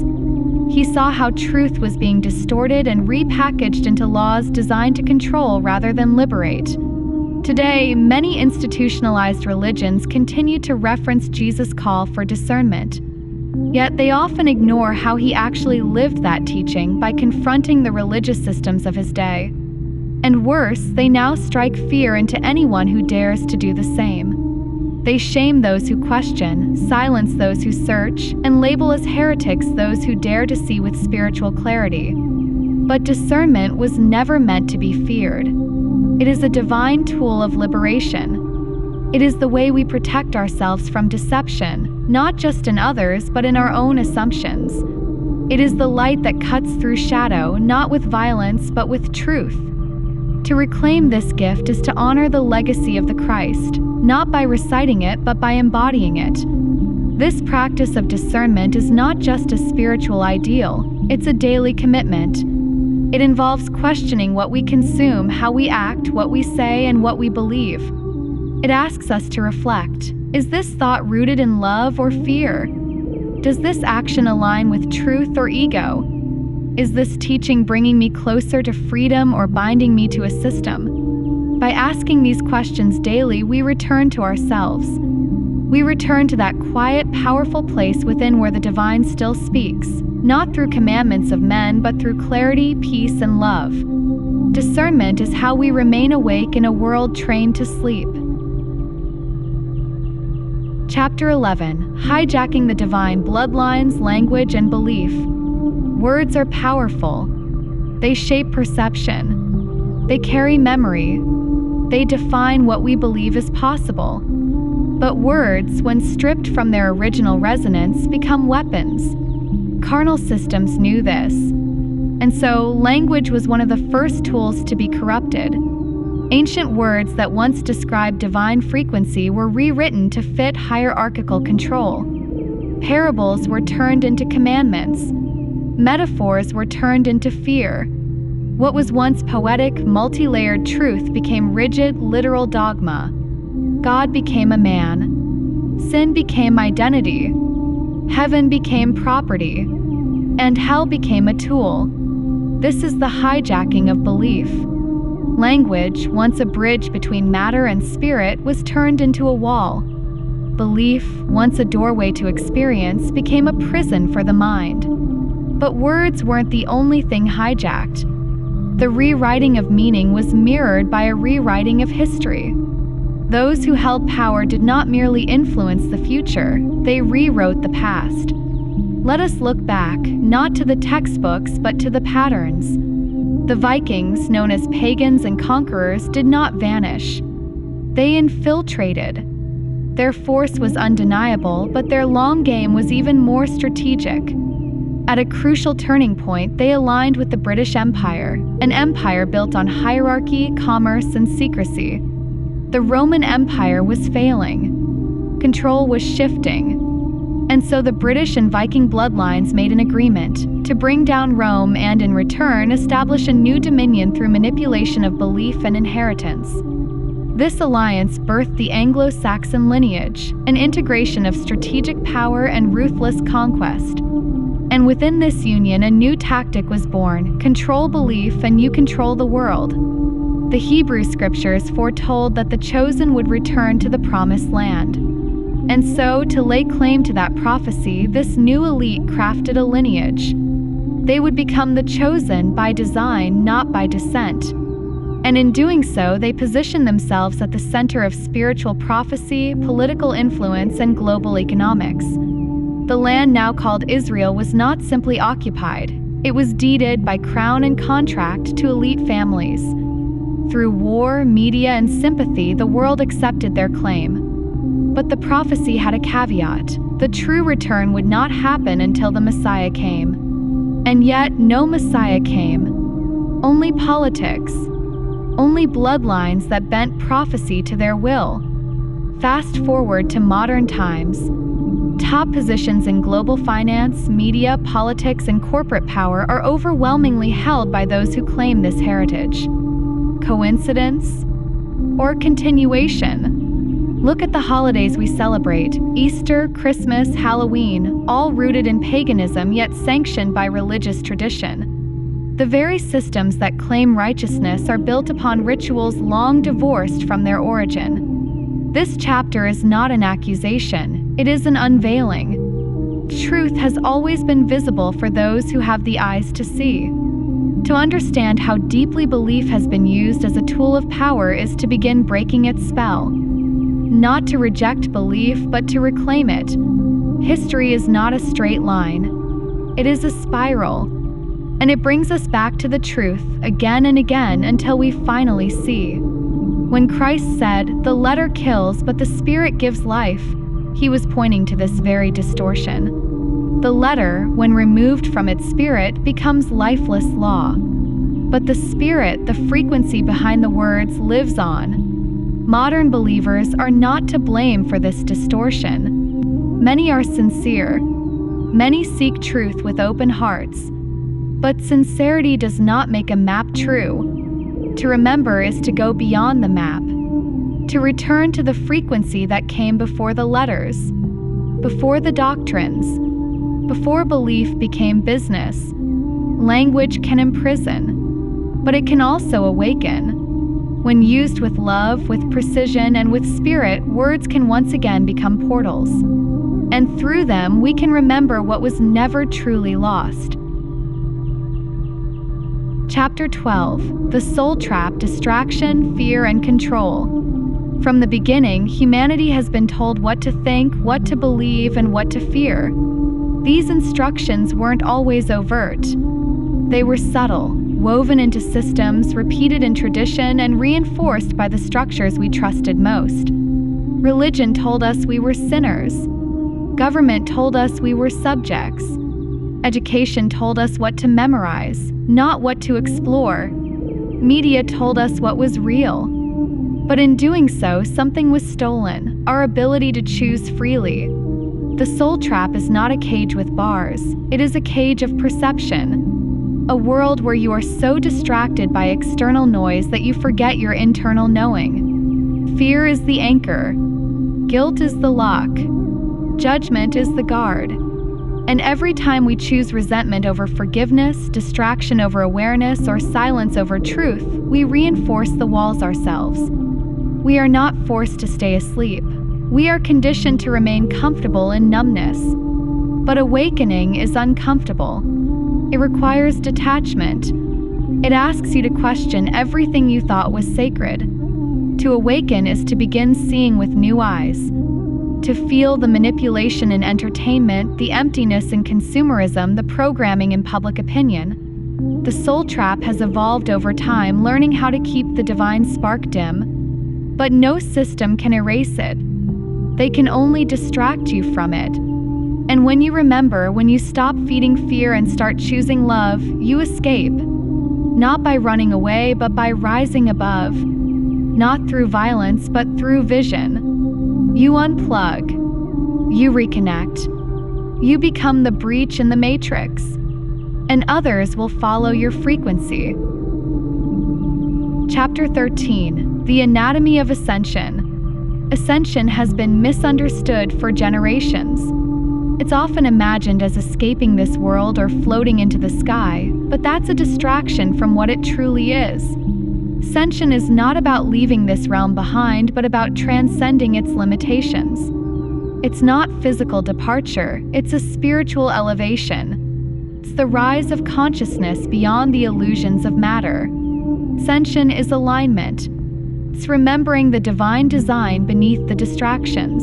He saw how truth was being distorted and repackaged into laws designed to control rather than liberate. Today, many institutionalized religions continue to reference Jesus' call for discernment. Yet they often ignore how he actually lived that teaching by confronting the religious systems of his day. And worse, they now strike fear into anyone who dares to do the same. They shame those who question, silence those who search, and label as heretics those who dare to see with spiritual clarity. But discernment was never meant to be feared. It is a divine tool of liberation. It is the way we protect ourselves from deception, not just in others, but in our own assumptions. It is the light that cuts through shadow, not with violence, but with truth. To reclaim this gift is to honor the legacy of the Christ, not by reciting it, but by embodying it. This practice of discernment is not just a spiritual ideal, it's a daily commitment. It involves questioning what we consume, how we act, what we say, and what we believe. It asks us to reflect. Is this thought rooted in love or fear? Does this action align with truth or ego? Is this teaching bringing me closer to freedom or binding me to a system? By asking these questions daily, we return to ourselves. We return to that quiet, powerful place within where the divine still speaks, not through commandments of men, but through clarity, peace, and love. Discernment is how we remain awake in a world trained to sleep. Chapter 11: Hijacking the Divine Bloodlines, Language, and Belief. Words are powerful. They shape perception. They carry memory. They define what we believe is possible. But words, when stripped from their original resonance, become weapons. Carnal systems knew this. And so, language was one of the first tools to be corrupted. Ancient words that once described divine frequency were rewritten to fit hierarchical control. Parables were turned into commandments. Metaphors were turned into fear. What was once poetic, multi-layered truth became rigid, literal dogma. God became a man. Sin became identity. Heaven became property. And hell became a tool. This is the hijacking of belief. Language, once a bridge between matter and spirit, was turned into a wall. Belief, once a doorway to experience, became a prison for the mind. But words weren't the only thing hijacked. The rewriting of meaning was mirrored by a rewriting of history. Those who held power did not merely influence the future, they rewrote the past. Let us look back, not to the textbooks but to the patterns. The Vikings, known as pagans and conquerors, did not vanish. They infiltrated. Their force was undeniable, but their long game was even more strategic. At a crucial turning point, they aligned with the British Empire, an empire built on hierarchy, commerce, and secrecy. The Roman Empire was failing. Control was shifting. And so the British and Viking bloodlines made an agreement to bring down Rome and, in return, establish a new dominion through manipulation of belief and inheritance. This alliance birthed the Anglo-Saxon lineage, an integration of strategic power and ruthless conquest. And within this union, a new tactic was born: control belief and you control the world. The Hebrew scriptures foretold that the chosen would return to the promised land. And so, to lay claim to that prophecy, this new elite crafted a lineage. They would become the chosen by design, not by descent. And in doing so, they positioned themselves at the center of spiritual prophecy, political influence, and global economics. The land now called Israel was not simply occupied. It was deeded by crown and contract to elite families. Through war, media, and sympathy, the world accepted their claim. But the prophecy had a caveat. The true return would not happen until the Messiah came. And yet, no Messiah came. Only politics. Only bloodlines that bent prophecy to their will. Fast forward to modern times. Top positions in global finance, media, politics, and corporate power are overwhelmingly held by those who claim this heritage. Coincidence? Or continuation? Look at the holidays we celebrate: Easter, Christmas, Halloween, all rooted in paganism yet sanctioned by religious tradition. The very systems that claim righteousness are built upon rituals long divorced from their origin. This chapter is not an accusation, it is an unveiling. Truth has always been visible for those who have the eyes to see. To understand how deeply belief has been used as a tool of power is to begin breaking its spell. Not to reject belief, but to reclaim it. History is not a straight line. It is a spiral. And it brings us back to the truth again and again until we finally see. When Christ said, "The letter kills, but the Spirit gives life," he was pointing to this very distortion. The letter, when removed from its spirit, becomes lifeless law. But the Spirit, the frequency behind the words, lives on. Modern believers are not to blame for this distortion. Many are sincere. Many seek truth with open hearts. But sincerity does not make a map true. To remember is to go beyond the map. To return to the frequency that came before the letters, before the doctrines, before belief became business. Language can imprison, but it can also awaken. When used with love, with precision, and with spirit, words can once again become portals. And through them, we can remember what was never truly lost. Chapter 12: The Soul Trap, Distraction, Fear, and Control. From the beginning, humanity has been told what to think, what to believe, and what to fear. These instructions weren't always overt. They were subtle, woven into systems, repeated in tradition, and reinforced by the structures we trusted most. Religion told us we were sinners. Government told us we were subjects. Education told us what to memorize, not what to explore. Media told us what was real. But in doing so, something was stolen: our ability to choose freely. The soul trap is not a cage with bars, it is a cage of perception. A world where you are so distracted by external noise that you forget your internal knowing. Fear is the anchor. Guilt is the lock. Judgment is the guard. And every time we choose resentment over forgiveness, distraction over awareness, or silence over truth, we reinforce the walls ourselves. We are not forced to stay asleep. We are conditioned to remain comfortable in numbness. But awakening is uncomfortable. It requires detachment. It asks you to question everything you thought was sacred. To awaken is to begin seeing with new eyes. To feel the manipulation in entertainment, the emptiness in consumerism, the programming in public opinion. The soul trap has evolved over time, learning how to keep the divine spark dim. But no system can erase it. They can only distract you from it. And when you remember, when you stop feeding fear and start choosing love, you escape. Not by running away, but by rising above. Not through violence, but through vision. You unplug. You reconnect. You become the breach in the matrix. And others will follow your frequency. Chapter 13. The Anatomy of Ascension. Ascension has been misunderstood for generations. It's often imagined as escaping this world or floating into the sky, but that's a distraction from what it truly is. Ascension is not about leaving this realm behind, but about transcending its limitations. It's not physical departure, it's a spiritual elevation. It's the rise of consciousness beyond the illusions of matter. Ascension is alignment. It's remembering the divine design beneath the distractions.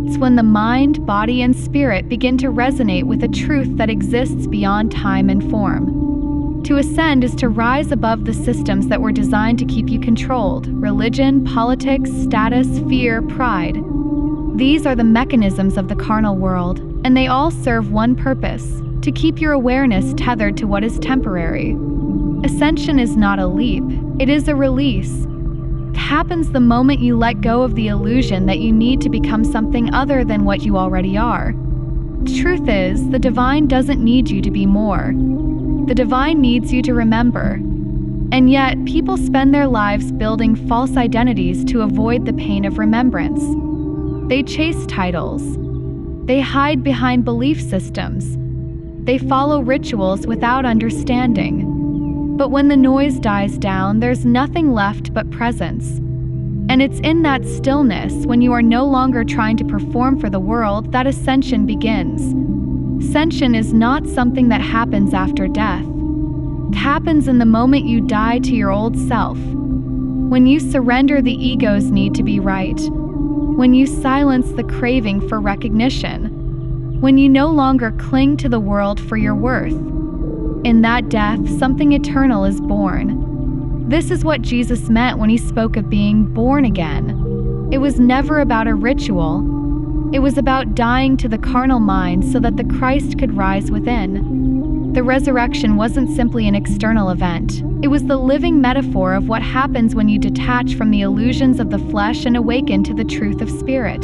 It's when the mind, body, and spirit begin to resonate with a truth that exists beyond time and form. To ascend is to rise above the systems that were designed to keep you controlled: religion, politics, status, fear, pride. These are the mechanisms of the carnal world, and they all serve one purpose: to keep your awareness tethered to what is temporary. Ascension is not a leap, it is a release. It happens the moment you let go of the illusion that you need to become something other than what you already are. The truth is, the divine doesn't need you to be more. The divine needs you to remember. And yet, people spend their lives building false identities to avoid the pain of remembrance. They chase titles. They hide behind belief systems. They follow rituals without understanding. But when the noise dies down, there's nothing left but presence. And it's in that stillness, when you are no longer trying to perform for the world, that ascension begins. Ascension is not something that happens after death. It happens in the moment you die to your old self. When you surrender the ego's need to be right. When you silence the craving for recognition. When you no longer cling to the world for your worth. In that death, something eternal is born. This is what Jesus meant when he spoke of being born again. It was never about a ritual. It was about dying to the carnal mind so that the Christ could rise within. The resurrection wasn't simply an external event. It was the living metaphor of what happens when you detach from the illusions of the flesh and awaken to the truth of spirit.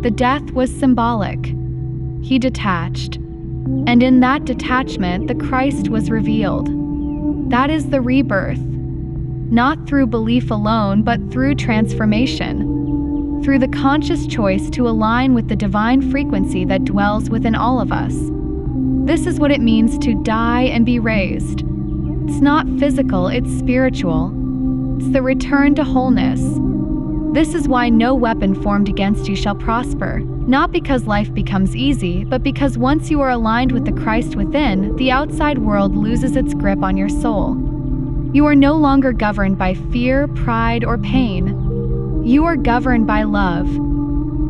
The death was symbolic. He detached. And in that detachment, the Christ was revealed. That is the rebirth. Not through belief alone, but through transformation. Through the conscious choice to align with the divine frequency that dwells within all of us. This is what it means to die and be raised. It's not physical, it's spiritual. It's the return to wholeness. This is why no weapon formed against you shall prosper, not because life becomes easy, but because once you are aligned with the Christ within, the outside world loses its grip on your soul. You are no longer governed by fear, pride, or pain. You are governed by love.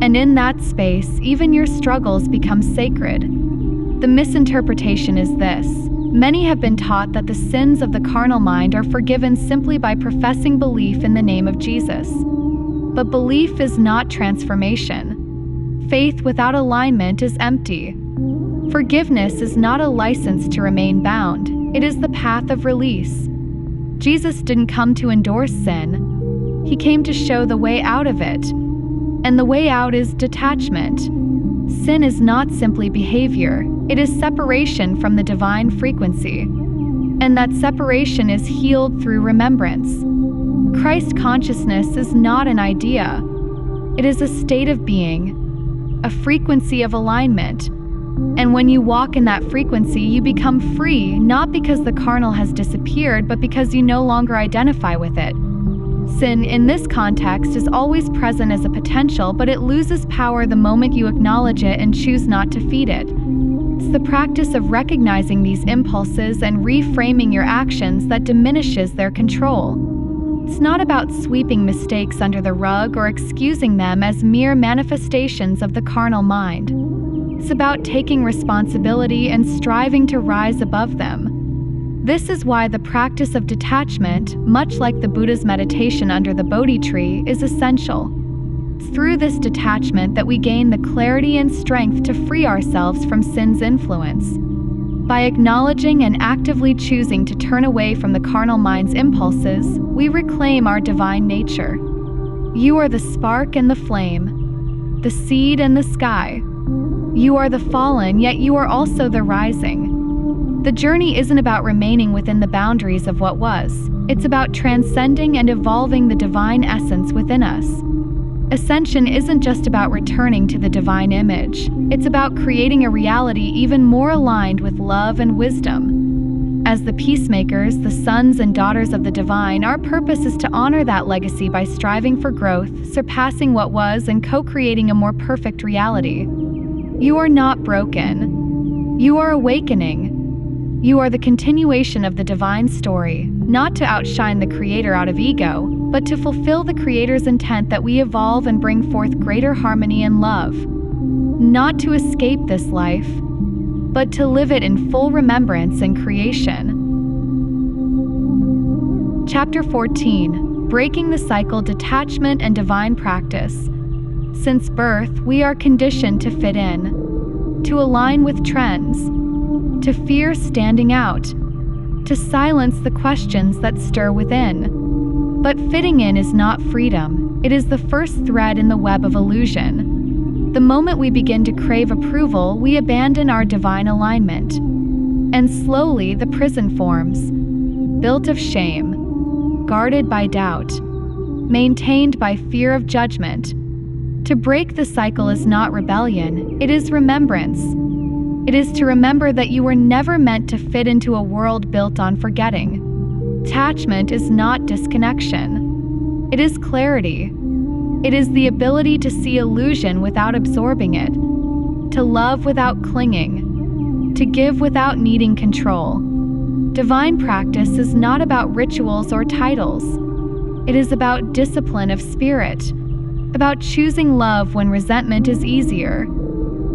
And in that space, even your struggles become sacred. The misinterpretation is this: many have been taught that the sins of the carnal mind are forgiven simply by professing belief in the name of Jesus. But belief is not transformation. Faith without alignment is empty. Forgiveness is not a license to remain bound. It is the path of release. Jesus didn't come to endorse sin. He came to show the way out of it. And the way out is detachment. Sin is not simply behavior. It is separation from the divine frequency. And that separation is healed through remembrance. Christ consciousness is not an idea. It is a state of being, a frequency of alignment. And when you walk in that frequency, you become free, not because the carnal has disappeared, but because you no longer identify with it. Sin, in this context, is always present as a potential, but it loses power the moment you acknowledge it and choose not to feed it. It's the practice of recognizing these impulses and reframing your actions that diminishes their control. It's not about sweeping mistakes under the rug or excusing them as mere manifestations of the carnal mind. It's about taking responsibility and striving to rise above them. This is why the practice of detachment, much like the Buddha's meditation under the Bodhi tree, is essential. It's through this detachment that we gain the clarity and strength to free ourselves from sin's influence. By acknowledging and actively choosing to turn away from the carnal mind's impulses, we reclaim our divine nature. You are the spark and the flame, the seed and the sky. You are the fallen, yet you are also the rising. The journey isn't about remaining within the boundaries of what was. It's about transcending and evolving the divine essence within us. Ascension isn't just about returning to the divine image. It's about creating a reality even more aligned with love and wisdom. As the peacemakers, the sons and daughters of the divine, our purpose is to honor that legacy by striving for growth, surpassing what was, and co-creating a more perfect reality. You are not broken. You are awakening. You are the continuation of the divine story, not to outshine the Creator out of ego, but to fulfill the Creator's intent that we evolve and bring forth greater harmony and love. Not to escape this life, but to live it in full remembrance and creation. Chapter 14. Breaking the Cycle, Detachment and Divine Practice. Since birth, we are conditioned to fit in, to align with trends, to fear standing out, to silence the questions that stir within. But fitting in is not freedom. It is the first thread in the web of illusion. The moment we begin to crave approval, we abandon our divine alignment. And slowly the prison forms, built of shame, guarded by doubt, maintained by fear of judgment. To break the cycle is not rebellion, it is remembrance. It is to remember that you were never meant to fit into a world built on forgetting. Attachment is not disconnection. It is clarity. It is the ability to see illusion without absorbing it, to love without clinging, to give without needing control. Divine practice is not about rituals or titles. It is about discipline of spirit, about choosing love when resentment is easier,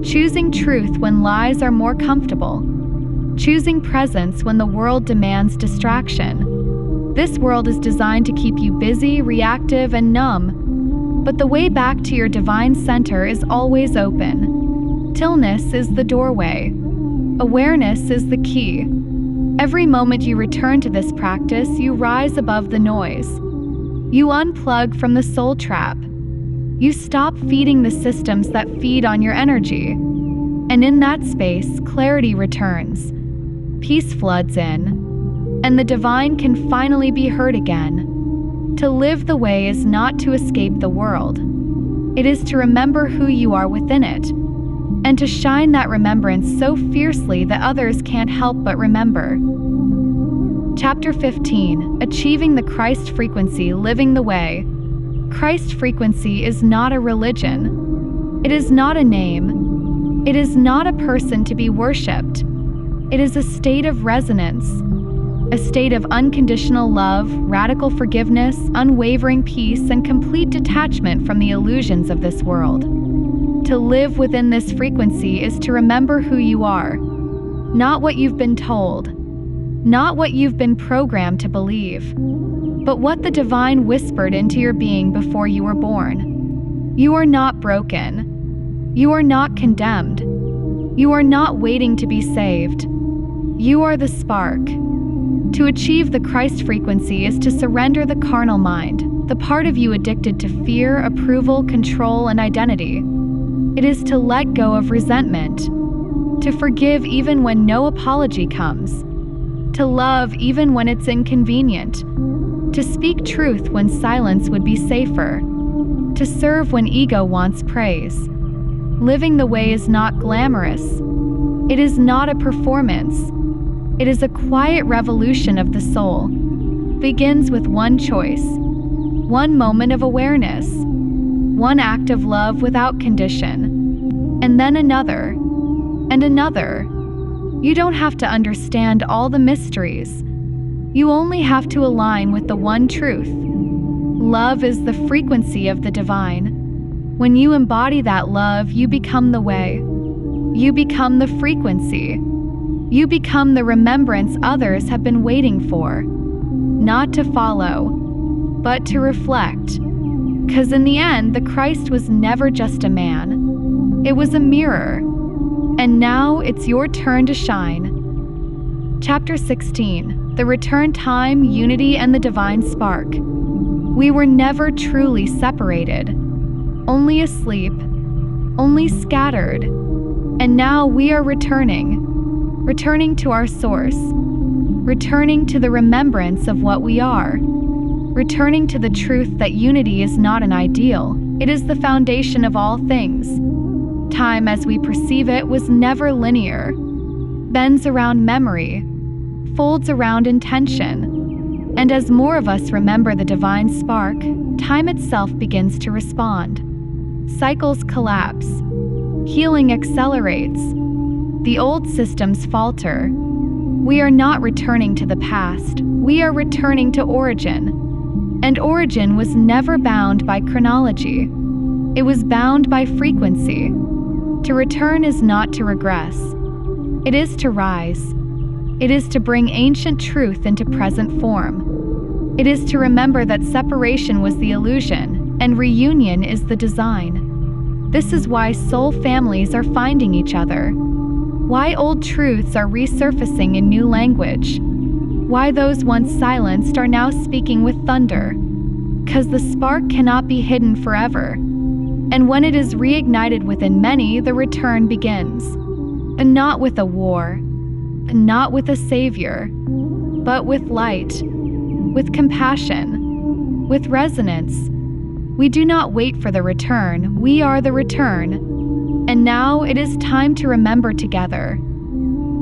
choosing truth when lies are more comfortable, choosing presence when the world demands distraction. This world is designed to keep you busy, reactive, and numb, but the way back to your divine center is always open. Stillness is the doorway. Awareness is the key. Every moment you return to this practice, you rise above the noise. You unplug from the soul trap. You stop feeding the systems that feed on your energy. And in that space, clarity returns. Peace floods in. And the divine can finally be heard again. To live the way is not to escape the world. It is to remember who you are within it. And to shine that remembrance so fiercely that others can't help but remember. Chapter 15. Achieving the Christ Frequency, Living the Way. Christ frequency is not a religion. It is not a name. It is not a person to be worshipped. It is a state of resonance, a state of unconditional love, radical forgiveness, unwavering peace, and complete detachment from the illusions of this world. To live within this frequency is to remember who you are, not what you've been told, not what you've been programmed to believe, but what the divine whispered into your being before you were born. You are not broken. You are not condemned. You are not waiting to be saved. You are the spark. To achieve the Christ frequency is to surrender the carnal mind, the part of you addicted to fear, approval, control, and identity. It is to let go of resentment, to forgive even when no apology comes, to love even when it's inconvenient, to speak truth when silence would be safer, to serve when ego wants praise. Living the way is not glamorous. It is not a performance. It is a quiet revolution of the soul. Begins with one choice, one moment of awareness, one act of love without condition, and then another, and another. You don't have to understand all the mysteries. You only have to align with the one truth. Love is the frequency of the divine. When you embody that love, you become the way. You become the frequency. You become the remembrance others have been waiting for. Not to follow, but to reflect. 'Cause in the end, the Christ was never just a man. It was a mirror. And now it's your turn to shine. Chapter 16. The Return Time, Unity, and the Divine Spark. We were never truly separated. Only asleep. Only scattered. And now we are returning. Returning to our source. Returning to the remembrance of what we are. Returning to the truth that unity is not an ideal, it is the foundation of all things. Time as we perceive it was never linear. Bends around memory, folds around intention. And as more of us remember the divine spark, time itself begins to respond. Cycles collapse. Healing accelerates. The old systems falter. We are not returning to the past, we are returning to origin. And origin was never bound by chronology. It was bound by frequency. To return is not to regress. It is to rise. It is to bring ancient truth into present form. It is to remember that separation was the illusion, and reunion is the design. This is why soul families are finding each other. Why old truths are resurfacing in new language. Why those once silenced are now speaking with thunder. 'Cause the spark cannot be hidden forever. And when it is reignited within many, the return begins. And not with a war, and not with a savior, but with light, with compassion, with resonance. We do not wait for the return, we are the return. And now it is time to remember together.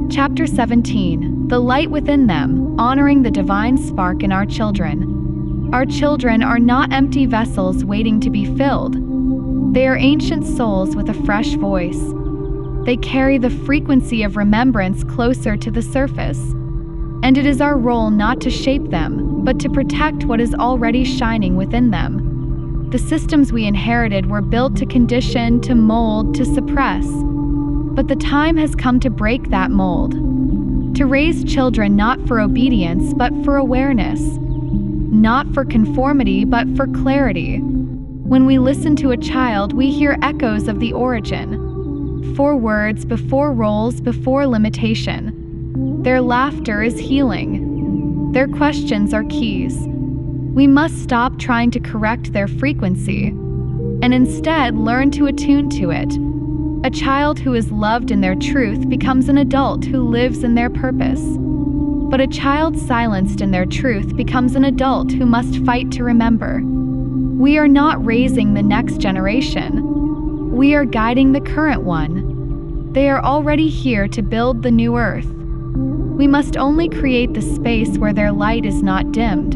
Chapter 17. The Light Within Them, Honoring the Divine Spark in Our Children. Our children are not empty vessels waiting to be filled. They are ancient souls with a fresh voice. They carry the frequency of remembrance closer to the surface. And it is our role not to shape them, but to protect what is already shining within them. The systems we inherited were built to condition, to mold, to suppress. But the time has come to break that mold. To raise children not for obedience, but for awareness. Not for conformity, but for clarity. When we listen to a child, we hear echoes of the origin. 4 words before roles, before limitation. Their laughter is healing. Their questions are keys. We must stop trying to correct their frequency, and instead learn to attune to it. A child who is loved in their truth becomes an adult who lives in their purpose. But a child silenced in their truth becomes an adult who must fight to remember. We are not raising the next generation. We are guiding the current one. They are already here to build the new earth. We must only create the space where their light is not dimmed,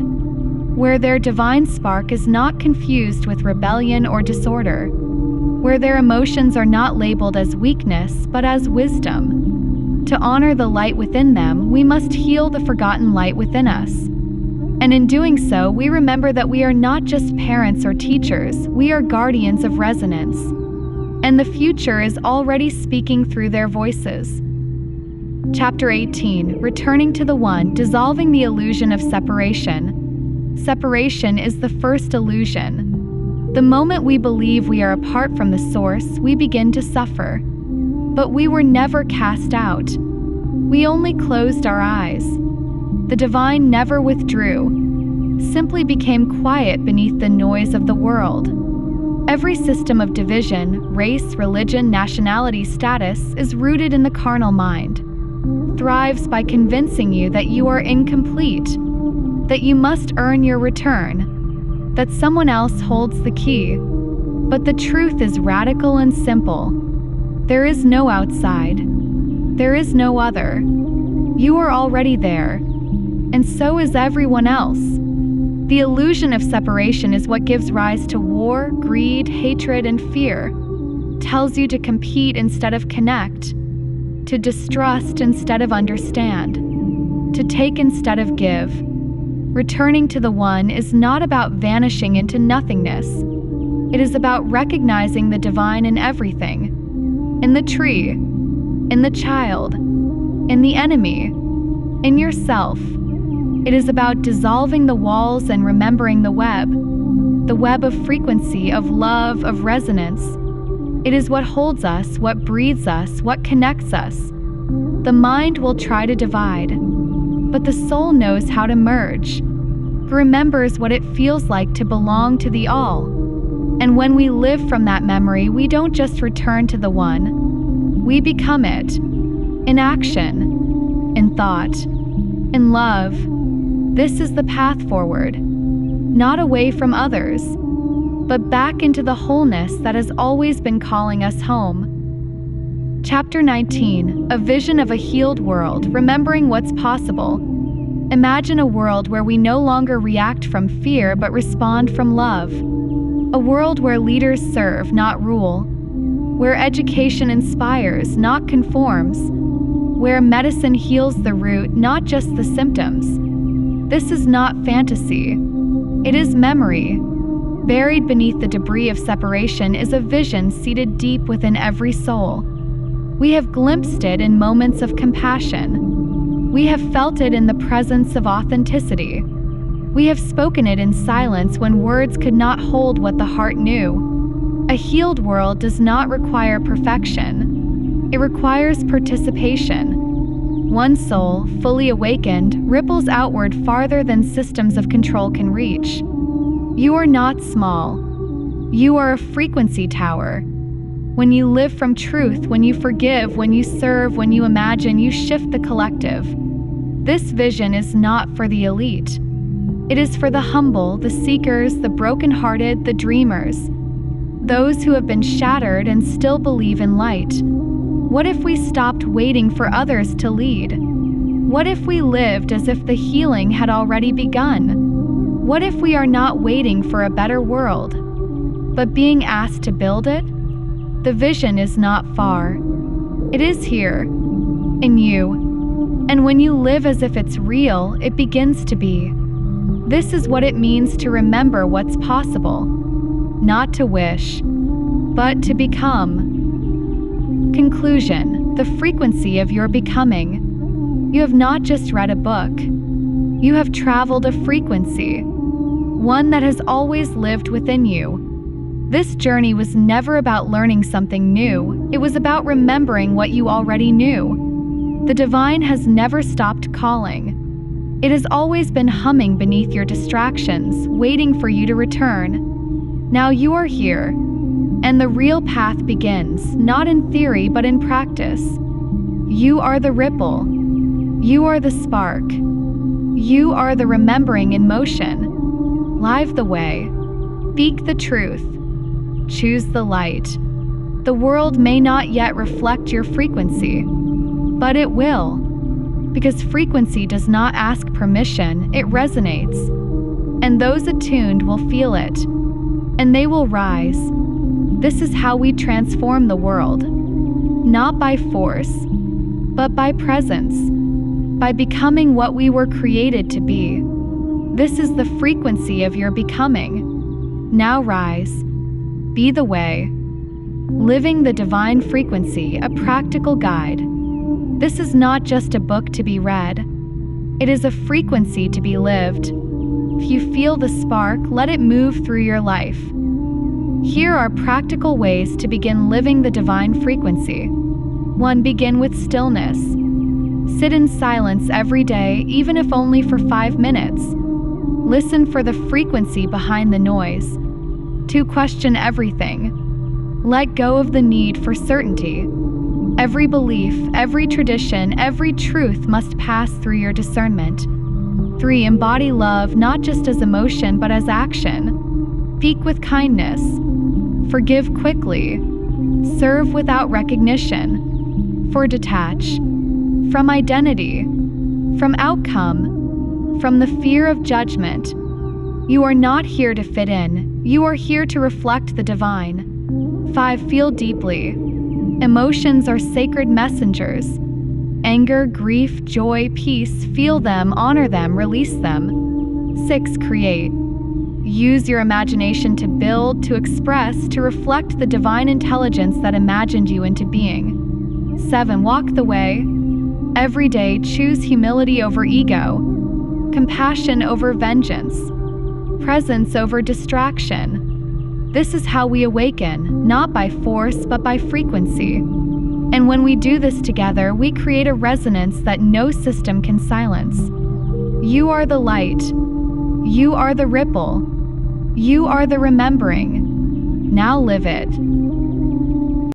where their divine spark is not confused with rebellion or disorder, where their emotions are not labeled as weakness but as wisdom. To honor the light within them, we must heal the forgotten light within us. And in doing so, we remember that we are not just parents or teachers, we are guardians of resonance. And the future is already speaking through their voices. Chapter 18. Returning to the One, Dissolving the Illusion of Separation. Separation is the first illusion. The moment we believe we are apart from the source, we begin to suffer. But we were never cast out. We only closed our eyes. The divine never withdrew, simply became quiet beneath the noise of the world. Every system of division, race, religion, nationality, status, is rooted in the carnal mind. Thrives by convincing you that you are incomplete, that you must earn your return, that someone else holds the key. But the truth is radical and simple. There is no outside. There is no other. You are already there, and so is everyone else. The illusion of separation is what gives rise to war, greed, hatred, and fear. Tells you to compete instead of connect, to distrust instead of understand. to take instead of give. Returning to the One is not about vanishing into nothingness. It is about recognizing the divine in everything. In the tree, in the child, in the enemy, in yourself. It is about dissolving the walls and remembering the web of frequency, of love, of resonance. It is what holds us, what breathes us, what connects us. The mind will try to divide, but the soul knows how to merge, remembers what it feels like to belong to the all. And when we live from that memory, we don't just return to the One, we become it, in action, in thought, in love. This is the path forward, not away from others, but back into the wholeness that has always been calling us home. Chapter 19, A Vision of a Healed World, Remembering What's Possible. Imagine a world where we no longer react from fear but respond from love. A world where leaders serve, not rule. Where education inspires, not conforms. Where medicine heals the root, not just the symptoms. This is not fantasy. It is memory. Buried beneath the debris of separation is a vision seated deep within every soul. We have glimpsed it in moments of compassion. We have felt it in the presence of authenticity. We have spoken it in silence when words could not hold what the heart knew. A healed world does not require perfection. It requires participation. One soul, fully awakened, ripples outward farther than systems of control can reach. You are not small. You are a frequency tower. When you live from truth, when you forgive, when you serve, when you imagine, you shift the collective. This vision is not for the elite. It is for the humble, the seekers, the brokenhearted, the dreamers, those who have been shattered and still believe in light. What if we stopped waiting for others to lead? What if we lived as if the healing had already begun? What if we are not waiting for a better world, but being asked to build it? The vision is not far. It is here, in you. And when you live as if it's real, it begins to be. This is what it means to remember what's possible. Not to wish, but to become. Conclusion: the frequency of your becoming. You have not just read a book. You have traveled a frequency, one that has always lived within you. This journey was never about learning something new. It was about remembering what you already knew. The divine has never stopped calling. It has always been humming beneath your distractions, waiting for you to return. Now you are here, and the real path begins, not in theory but in practice. You are the ripple. You are the spark. You are the remembering in motion. Live the way. Speak the truth. Choose the light. The world may not yet reflect your frequency, but it will. Because frequency does not ask permission, it resonates. And those attuned will feel it, and they will rise. This is how we transform the world. Not by force, but by presence. By becoming what we were created to be. This is the frequency of your becoming. Now rise. Be the way. Living the divine frequency, a practical guide. This is not just a book to be read. It is a frequency to be lived. If you feel the spark, let it move through your life. Here are practical ways to begin living the divine frequency. 1. Begin with stillness. Sit in silence every day, even if only for 5 minutes. Listen for the frequency behind the noise. 2. Question everything. Let go of the need for certainty. Every belief, every tradition, every truth must pass through your discernment. 3. Embody love not just as emotion but as action. Speak with kindness. Forgive quickly. Serve without recognition. 4. Detach. From identity. From outcome. From the fear of judgment. You are not here to fit in. You are here to reflect the divine. 5. Feel deeply. Emotions are sacred messengers. Anger, grief, joy, peace, feel them, honor them, release them. 6. Create. Use your imagination to build, to express, to reflect the divine intelligence that imagined you into being. 7. Walk the way. Every day, choose humility over ego, compassion over vengeance, presence over distraction. This is how we awaken, not by force, but by frequency. And when we do this together, we create a resonance that no system can silence. You are the light. You are the ripple. You are the remembering. Now live it.